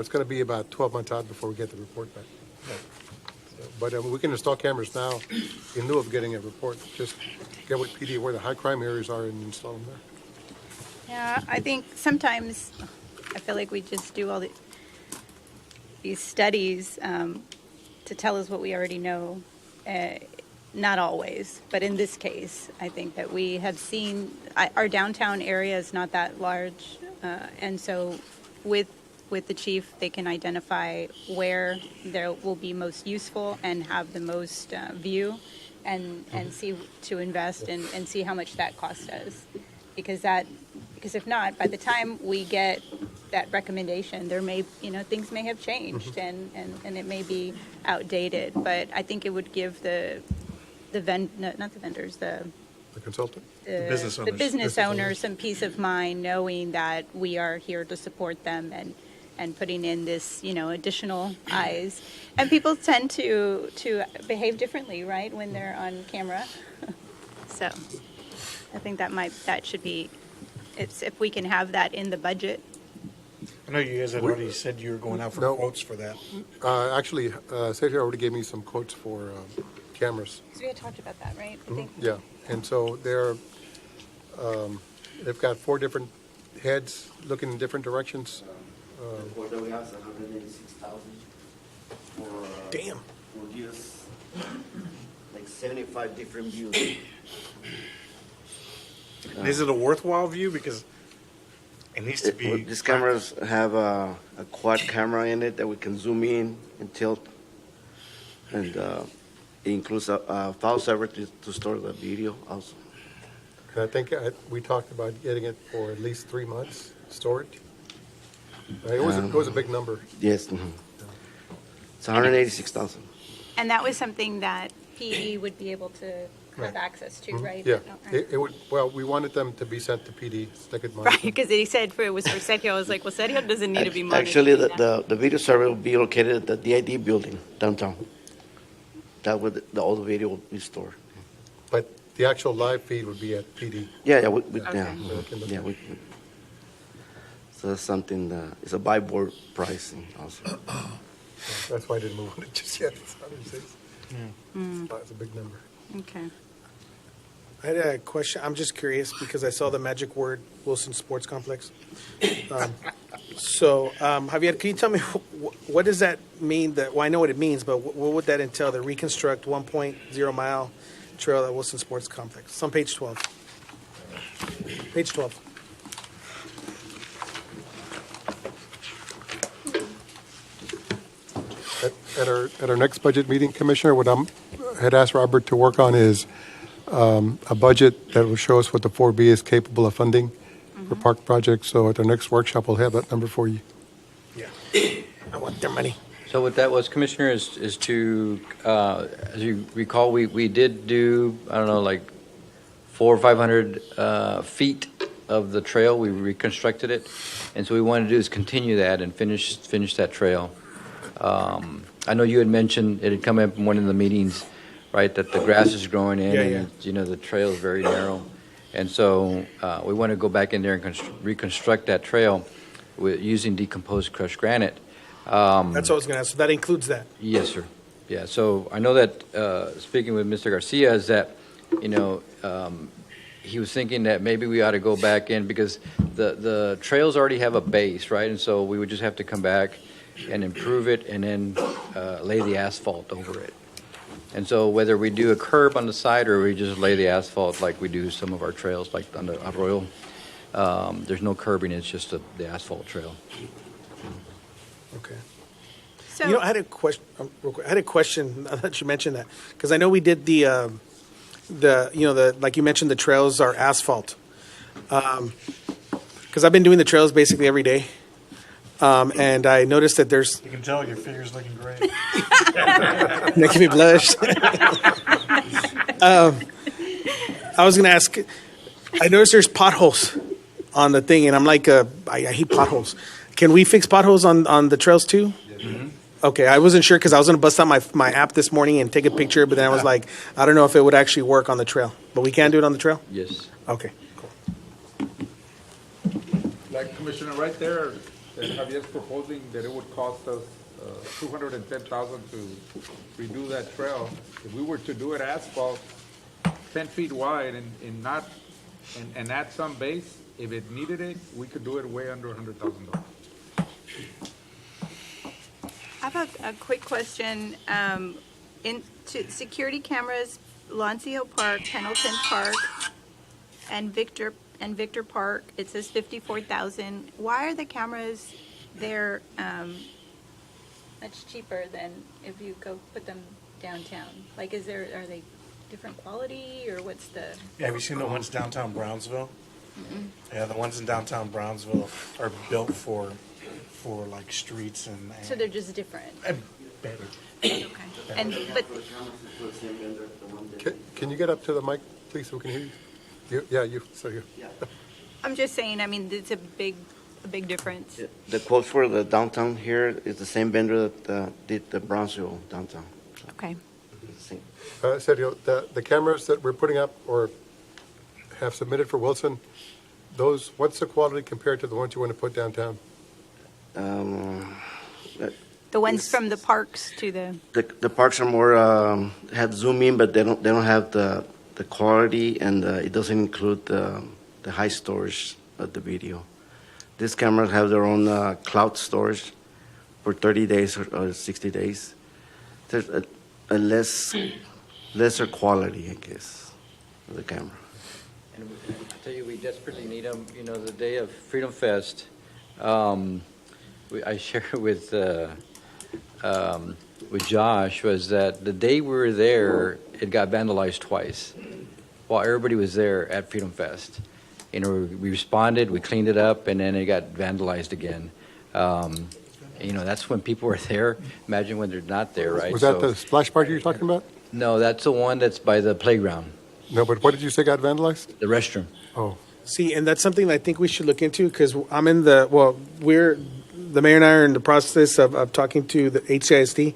it's going to be about 12 months out before we get the report back. But we can install cameras now in lieu of getting a report. Just get with PD where the high crime areas are and install them there. Yeah, I think sometimes I feel like we just do all these studies to tell us what we already know. Not always, but in this case, I think that we have seen our downtown area is not that large, and so with the chief, they can identify where there will be most useful and have the most view, and see to invest and see how much that costs us, because if not, by the time we get that recommendation, there may things may have changed and it may be outdated. But I think it would give the consultant, the business owners some peace of mind, knowing that we are here to support them and putting in this additional eyes. And people tend to behave differently, right, when they're on camera. So I think that should be, if we can have that in the budget. I know you guys had already said you were going out for quotes for that. Actually, Sergio already gave me some quotes for cameras. So we had talked about that, right? I think. Yeah, and so they've got 4 different heads looking in different directions. What do we ask, 186,000 for. Damn. For views, like 75 different views. And is it a worthwhile view? Because it needs to be. These cameras have a quad camera in it that we can zoom in and tilt. And it includes a file server to store the video also. And I think we talked about getting it for at least 3 months storage. It was a big number. Yes. It's 186,000. And that was something that PD would be able to have access to, right? Yeah, it would. Well, we wanted them to be sent to PD so they could monitor. Right, because he said it was for Sergio. I was like, well, Sergio doesn't need to be monitored. Actually, the video server will be located at the DID building downtown. That would all the video will be stored. But the actual live feed would be at PD. Yeah. So that's something that is a buy board pricing also. That's why I didn't move on it just yet. It's 106. It's a big number. Okay. I had a question. I'm just curious because I saw the magic word Wilson Sports Complex. Javier, can you tell me what does that mean? I know what it means, but what would that entail? The reconstruct 1.0 mile trail at Wilson Sports Complex. It's on page 12. Page 12. At our next budget meeting, Commissioner, what I had asked Robert to work on is a budget that will show us what the 4B is capable of funding for park projects. So at our next workshop, we'll have that number for you. Yeah, I want their money. So what that was, Commissioner, is to, as you recall, we did do, I don't know, like 400 or 500 feet of the trail. We reconstructed it. And so what we wanted to do is continue that and finish that trail. I know you had mentioned, it had come up in one of the meetings, right, that the grass is growing in, and, the trail is very narrow. And so we want to go back in there and reconstruct that trail using decomposed crushed granite. That's what I was going to ask. So that includes that? Yes, sir. Yeah, so I know that, speaking with Mr. Garcia, is that, he was thinking that maybe we ought to go back in because the trails already have a base, right? And so we would just have to come back and improve it and then lay the asphalt over it. And so whether we do a curb on the side or we just lay the asphalt like we do some of our trails, like on the Arroyo, there's no curbing, it's just the asphalt trail. Okay. So, I had a question. Real quick. I had a question now that you mentioned that because I know we did the like you mentioned, the trails are asphalt. Because I've been doing the trails basically every day, and I noticed that there's. You can tell your figure's looking great. Making me blush. I was going to ask. I noticed there's potholes on the thing, and I'm like, I hate potholes. Can we fix potholes on the trails too? Mm-hmm. Okay, I wasn't sure because I was going to bust out my app this morning and take a picture, but then I was like, I don't know if it would actually work on the trail. But we can do it on the trail? Yes. Okay, cool. Like Commissioner, right there, Javier's proposing that it would cost us $210,000 to redo that trail. If we were to do it asphalt, 10 feet wide and add some base, if it needed it, we could do it way under $100,000. I have a quick question. To security cameras, Lonsdale Park, Pendleton Park, and Victor Park, it says 54,000. Why are the cameras there much cheaper than if you go put them downtown? Like, are they different quality or what's the? Yeah, have you seen the ones downtown Brownsville? Mm-mm. Yeah, the ones in downtown Brownsville are built for like streets and So they're just different. better. Okay. And but Can you get up to the mic, please, so we can hear you? You. I'm just saying, I mean, it's a big difference. The quote for the downtown here is the same vendor that did the Brownsville downtown. Okay. Sergio, the cameras that we're putting up or have submitted for Wilson, what's the quality compared to the ones you want to put downtown? The ones from the parks to The parks are more have zoom in, but they don't have the quality, and it doesn't include the high storage of the video. These cameras have their own cloud storage for 30 days or 60 days. There's a lesser quality, I guess, of the camera. And I tell you, we desperately need them. The day of Freedom Fest, I shared with Josh was that the day we were there, it got vandalized twice while everybody was there at Freedom Fest. We responded, we cleaned it up, and then it got vandalized again. That's when people were there. Imagine when they're not there, right? Was that the splash party you're talking about? No, that's the one that's by the playground. No, but what did you say got vandalized? The restroom. Oh. See, and that's something I think we should look into because I'm in the mayor and I are in the process of talking to the HCISD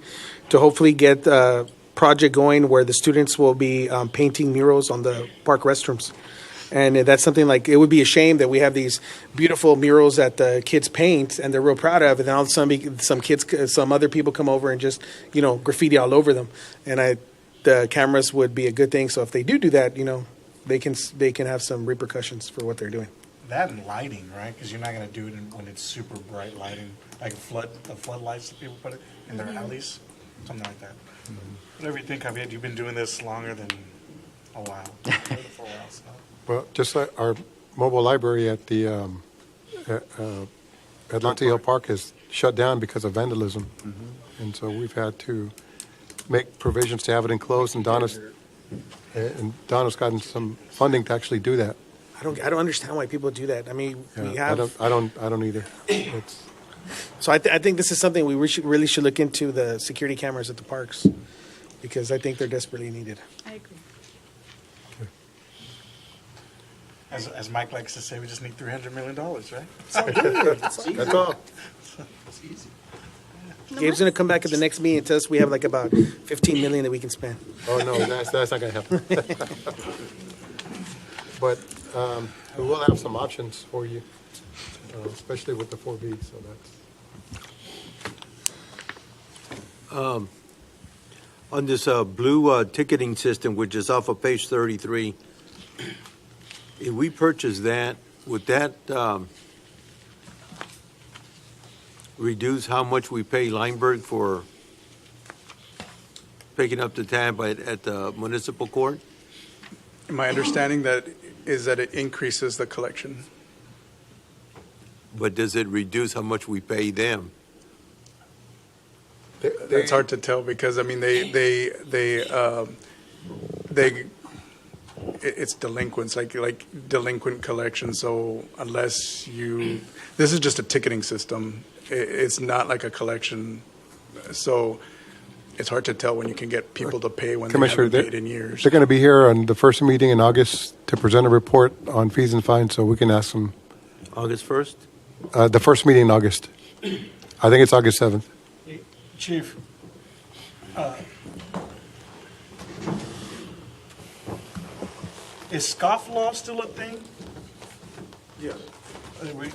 to hopefully get a project going where the students will be painting murals on the park restrooms. And that's something like, it would be a shame that we have these beautiful murals that the kids paint and they're real proud of, and then all of a sudden some other people come over and just, graffiti all over them. And the cameras would be a good thing. So if they do that, they can have some repercussions for what they're doing. That and lighting, right? Because you're not going to do it when it's super bright lighting, like the floodlights that people put it in their alleys, something like that. Whatever you think, Javier, you've been doing this longer than a while. For a while, so. Well, just like our mobile library at the Atlanta Hill Park is shut down because of vandalism. Mm-hmm. And so we've had to make provisions to have it enclosed, and Donna's gotten some funding to actually do that. I don't understand why people do that. I mean, we have. I don't either. So I think this is something we really should look into, the security cameras at the parks, because I think they're desperately needed. I agree. As Mike likes to say, we just need $300 million, right? That's all good. That's all. It's easy. Gabe's gonna come back at the next meeting and tell us we have like about 15 million that we can spend. Oh, no, that's not gonna happen. But we will have some options for you, especially with the 4B, so that's. On this blue ticketing system, which is off of page 33, if we purchase that, would that reduce how much we pay Lineberg for picking up the tab at the municipal court? My understanding is that it increases the collection. But does it reduce how much we pay them? It's hard to tell because, I mean, it's delinquents, like delinquent collection. So unless this is just a ticketing system. It's not like a collection. So it's hard to tell when you can get people to pay when they haven't paid in years. They're going to be here on the first meeting in August to present a report on fees and fines, so we can ask them. August 1st? The first meeting in August. I think it's August 7th. Chief, is scofflaw still a thing? Yes.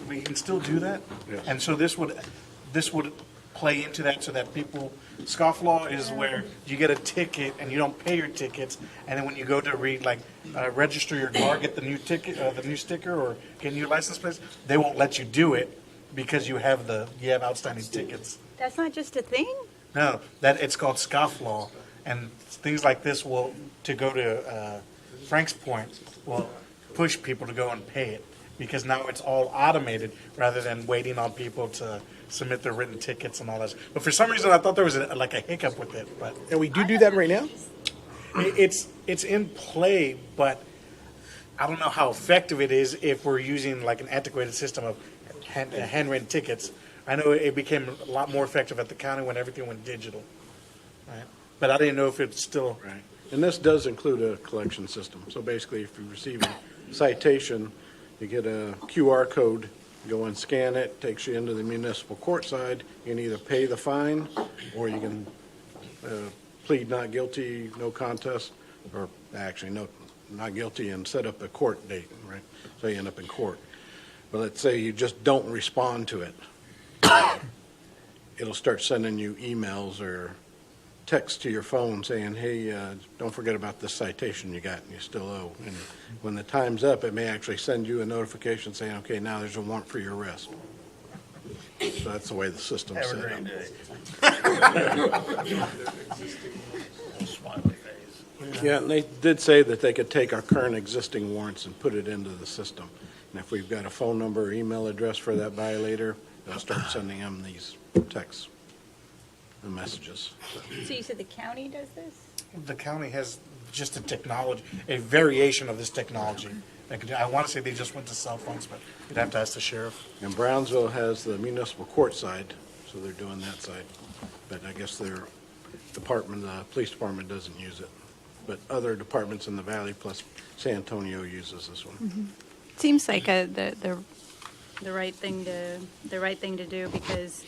We can still do that? Yes. And so this would play into that so that people, scofflaw is where you get a ticket and you don't pay your tickets, and then when you go to register your car, get the new ticket, the new sticker, or get new license plates, they won't let you do it because you have outstanding tickets. That's not just a thing? No, it's called scofflaw, and things like this to go to Frank's point, will push people to go and pay it, because now it's all automated rather than waiting on people to submit their written tickets and all that. But for some reason, I thought there was a hiccup with it. But And we do that right now? it's in play, but I don't know how effective it is if we're using like an antiquated system of handwritten tickets. I know it became a lot more effective at the county when everything went digital, right? But I didn't know if it's still Right. And this does include a collection system. So basically, if you receive a citation, you get a QR code, go and scan it, takes you into the municipal court side. You can either pay the fine, or you can plead not guilty, no contest, or actually not guilty and set up a court date, right? So you end up in court. But let's say you just don't respond to it. It'll start sending you emails or texts to your phone saying, hey, don't forget about this citation you got and you still owe. And when the time's up, it may actually send you a notification saying, okay, now there's a warrant for your arrest. So that's the way the system's set up. Yeah, and they did say that they could take our current existing warrants and put it into the system. And if we've got a phone number or email address for that violator, they'll start sending them these texts and messages. So you said the county does this? the county has just a technology, a variation of this technology. I want to say they just went to cell phones, but you'd have to ask the sheriff. And Brownsville has the municipal court side, so they're doing that side. But I guess their department, the police department doesn't use it. But other departments in the valley plus San Antonio uses this one. Mm-hmm. Seems like the right thing to do, because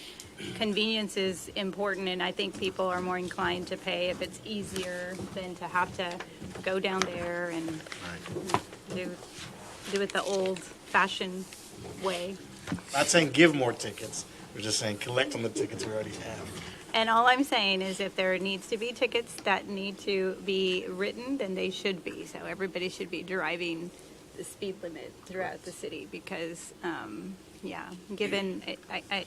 convenience is important, and I think people are more inclined to pay if it's easier than to have to go down there and do it the old-fashioned way. Not saying give more tickets. We're just saying collect on the tickets we already have. And all I'm saying is if there needs to be tickets that need to be written, then they should be. So everybody should be driving the speed limit throughout the city because, given I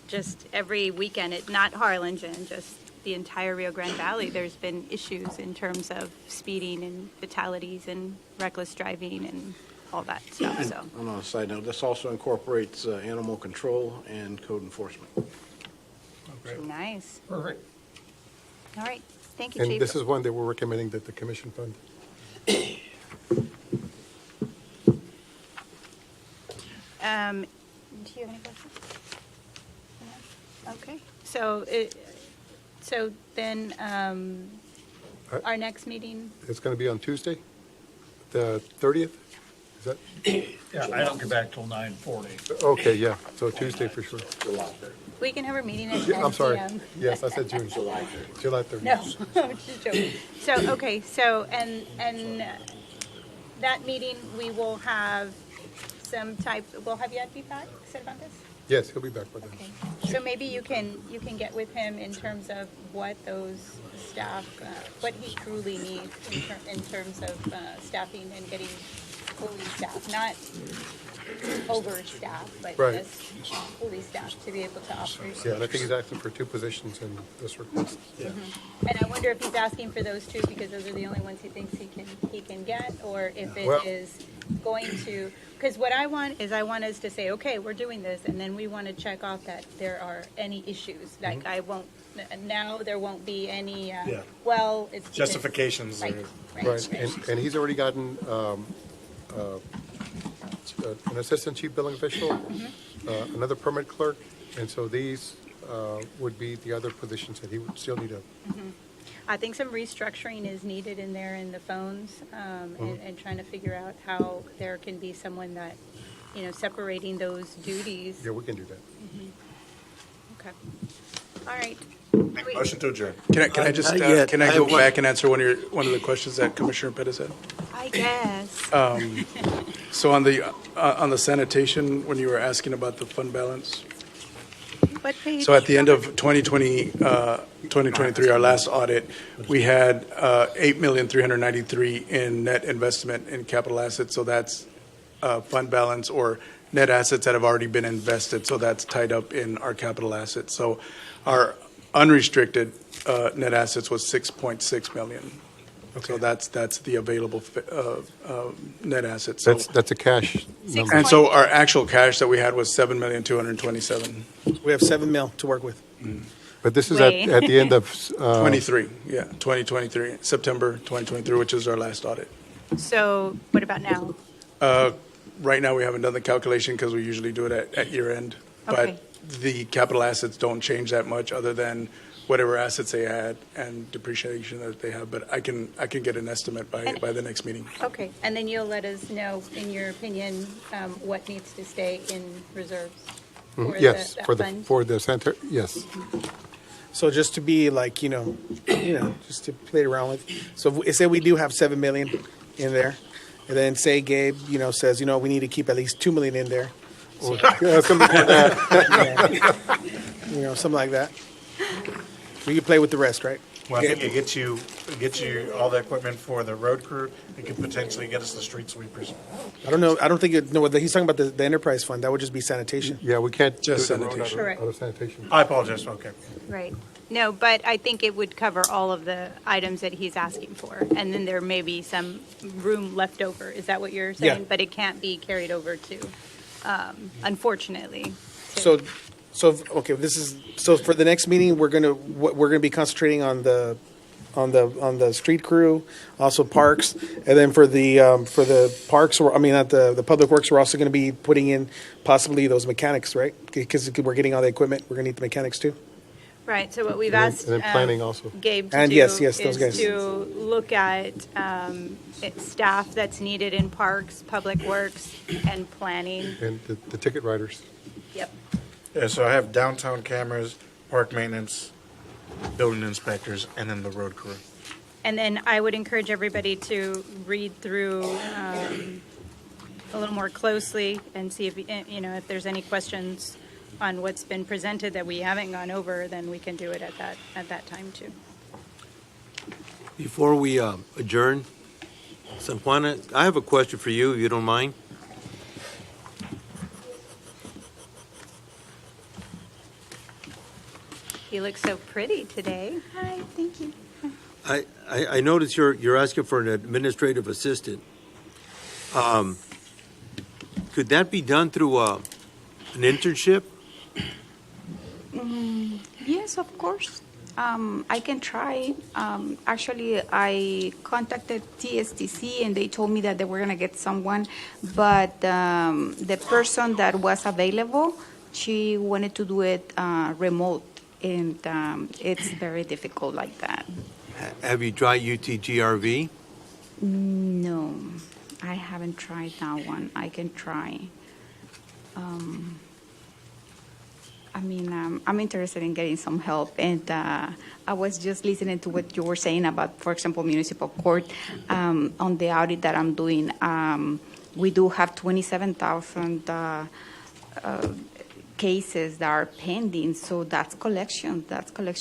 just every weekend, not Harlingen, just the entire Rio Grande Valley, there's been issues in terms of speeding and fatalities and reckless driving and all that stuff. So. And on a side note, this also incorporates animal control and code enforcement. Nice. Perfect. All right. Thank you, And Chief. this is one that we're recommending that the commission fund. Do you have any questions? No? Okay. So then our next meeting. It's going to be on Tuesday, the 30th? Is that? Yeah, I don't get back till 9:40. Okay, yeah, so Tuesday for sure. July 30th. We can have a meeting at I'm 10 sorry. PM. Yes, I said June. July 30th. No, I'm just joking. So, okay, so, and that meeting, we will have some type, we'll have Yad be back, Cervantes? Yes, he'll be back by then. Okay. So maybe you can get with him in terms of what those staff, what he truly needs in terms of staffing and getting fully staffed, not overstaffed, but Right. just fully staffed to be able to operate. Yeah, and I think he's asking for 2 positions in this request. Mhm. And I wonder if he's asking for those two because those are the only ones he thinks he can get, or if it Well- is going to, because what I want is I want us to say, okay, we're doing this, and then we want to check off that there are any issues. Like I won't, now there won't be any, Yeah. well, it's. Justifications Right, or- Right, and he's already gotten an assistant chief billing official, another permit clerk, and so these would be the other positions that he would still need to. I think some restructuring is needed in there in the phones, and trying to figure out how there can be someone that, separating those duties. Yeah, we can do that. Okay. All right. Motion to adjourn. Can I just, Not yet. can I I go have one- back and answer one of the questions that Commissioner Pettis had? I guess. So on the sanitation, when you were asking about the fund balance, What page? so at the end of 2023, our last audit, we had 8,393,000 in net investment in capital assets. So that's fund balance or net assets that have already been invested. So that's tied up in our capital assets. So our unrestricted net assets was 6.6 million. So that's the available net assets. So- That's a cash number. And so our actual cash that we had was 7,227,000. We have 7 mil to work with. But this is at the end of. 23, yeah, 2023, September 2023, which is our last audit. So what about now? Right now, we haven't done the calculation because we usually do it at year end. Okay. But the capital assets don't change that much other than whatever assets they had and depreciation that they have. But I can get an estimate by the next meeting. Okay, and then you'll let us know, in your opinion, what needs to stay in reserves? for Yes, that for the, fund? for the center, yes. So just to be like, just to play around with. So say we do have 7 million in there, and then say Gabe, says, we need to keep at least 2 million in there. So, Something like that. something like that. We can play with the rest, right? Well, I think it gets you all the equipment for the road crew. It could potentially get us the street sweepers. I don't know. I don't think he's talking about the enterprise fund. That would just be sanitation. Yeah, we can't. Just do the road sanitation. Correct. Out of sanitation. I apologize. Okay. Right. No, but I think it would cover all of the items that he's asking for, and then there may be some room left over. Is that what you're saying? Yeah. But it can't be carried over to, unfortunately. So okay, so for the next meeting, we're gonna be concentrating on the street crew, also parks, and then for the parks, the public works, we're also gonna be putting in possibly those mechanics, right? Because we're getting all the equipment, we're gonna need the mechanics too. Right, so what we've And then- asked and then planning also. Gabe to And do yes, those is guys. to look at staff that's needed in parks, public works, and planning. And the ticket writers. Yep. Yeah, so I have downtown cameras, park maintenance, building inspectors, and then the road crew. And then I would encourage everybody to read through a little more closely and see if there's any questions on what's been presented that we haven't gone over, then we can do it at that time too. Before we adjourn, San Juana, I have a question for you, if you don't mind. You look so pretty today. Hi, thank you. I noticed you're asking for an administrative assistant. Could that be done through an internship? Yes, of course. I can try. Actually, I contacted TSTC and they told me that they were going to get someone, but the person that was available, she wanted to do it remote, and it's very difficult like that. Have you tried UTGRV? No, I haven't tried that one. I can try. I'm interested in getting some help, and I was just listening to what you were saying about, for example, municipal court. On the audit that I'm doing, we do have 27,000 cases that are pending, so that's collection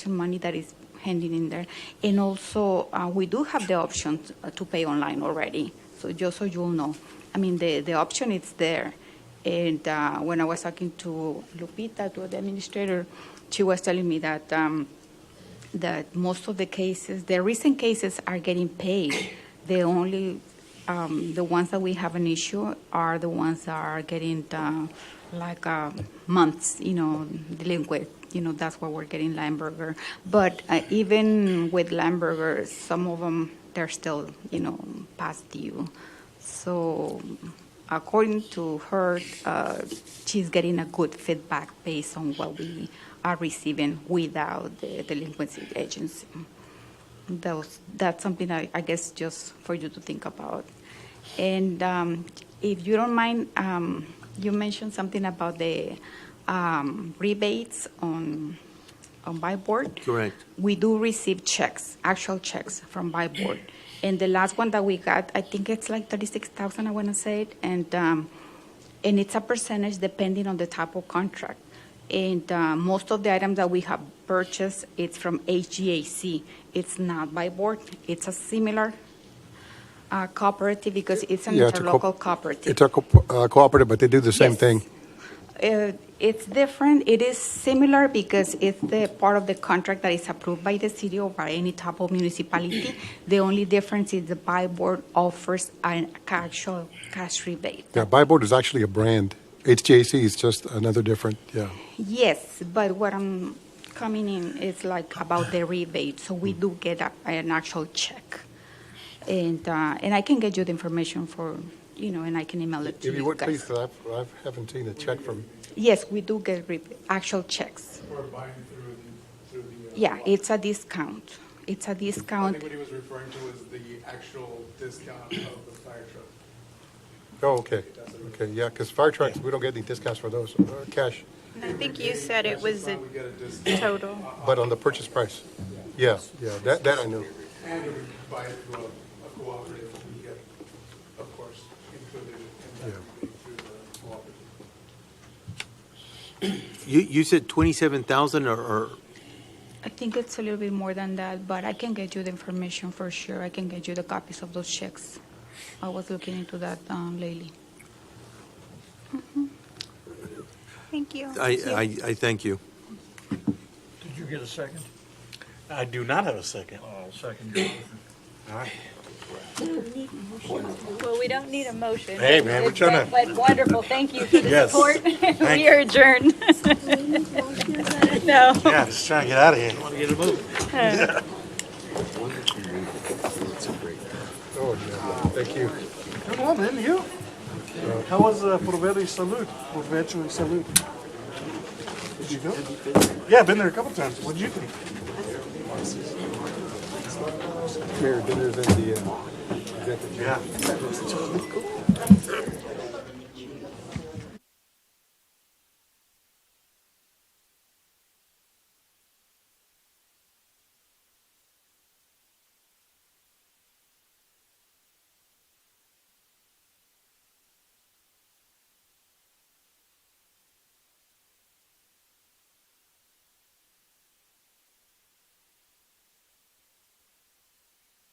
money that is pending in there. And also, we do have the option to pay online already, so just so you'll know. The option is there. And when I was talking to Lupita, to the administrator, she was telling me that that most of the cases, the recent cases, are getting paid. The only the ones that we have an issue are the ones that are getting months, delinquent. That's why we're getting Limburger. But even with Limburger, some of them, they're still, past due. So according to her, she's getting a good feedback based on what we are receiving without the delinquency agency. That's something I guess just for you to think about. And if you don't mind, you mentioned something about the rebates on buy board. Correct. We do receive checks, actual checks from buy board. And the last one that we got, I think it's like 36,000, I want to say it, and it's a percentage depending on the type of contract. And most of the items that we have purchased, it's from HGAC. It's not by board. It's a similar cooperative because it's an interlocal cooperative. It's a cooperative, but they do the same thing. It's different. It is similar because it's the part of the contract that is approved by the city or by any type of municipality. The only difference is the buy board offers an actual cash rebate. Yeah, buy board is actually a brand. HGAC is just another different, yeah. Yes, but what I'm coming in is like about the rebate. So we do get an actual check. And I can get you the information for, and I can email it to you. If you would, guys. please, because I haven't seen a check from. Yes, we do get actual checks. We're buying through the. Yeah, it's a discount. It's a discount. I think what he was referring to was the actual discount of the fire truck. Oh, okay. Okay, yeah, because fire trucks, we don't get any discounts for those, cash. And I think you said it was a total. But on the purchase price? Yeah, that I knew. And if we buy it through a cooperative, we get, of course, included in that through the cooperative. You said 27,000 or? I think it's a little bit more than that, but I can get you the information for sure. I can get you the copies of those checks. I was looking into that lately. Mm-hmm. Thank you. I thank you. Did you get a second? I do not have a second. I'll second your motion. All right. Well, we don't need a motion. Hey, man, we're trying to. But wonderful. Thank you for the Yes. support. Thank We are adjourned. No. Yeah, just trying to get out of here. Want to get a move? Oh, yeah, thank you. Come on, man, you. How was Provecho y Salud? Provecho y Salud. Did you go? Yeah, I've been there a couple times. What did you think? Mayor, dinners and the executive. Yeah.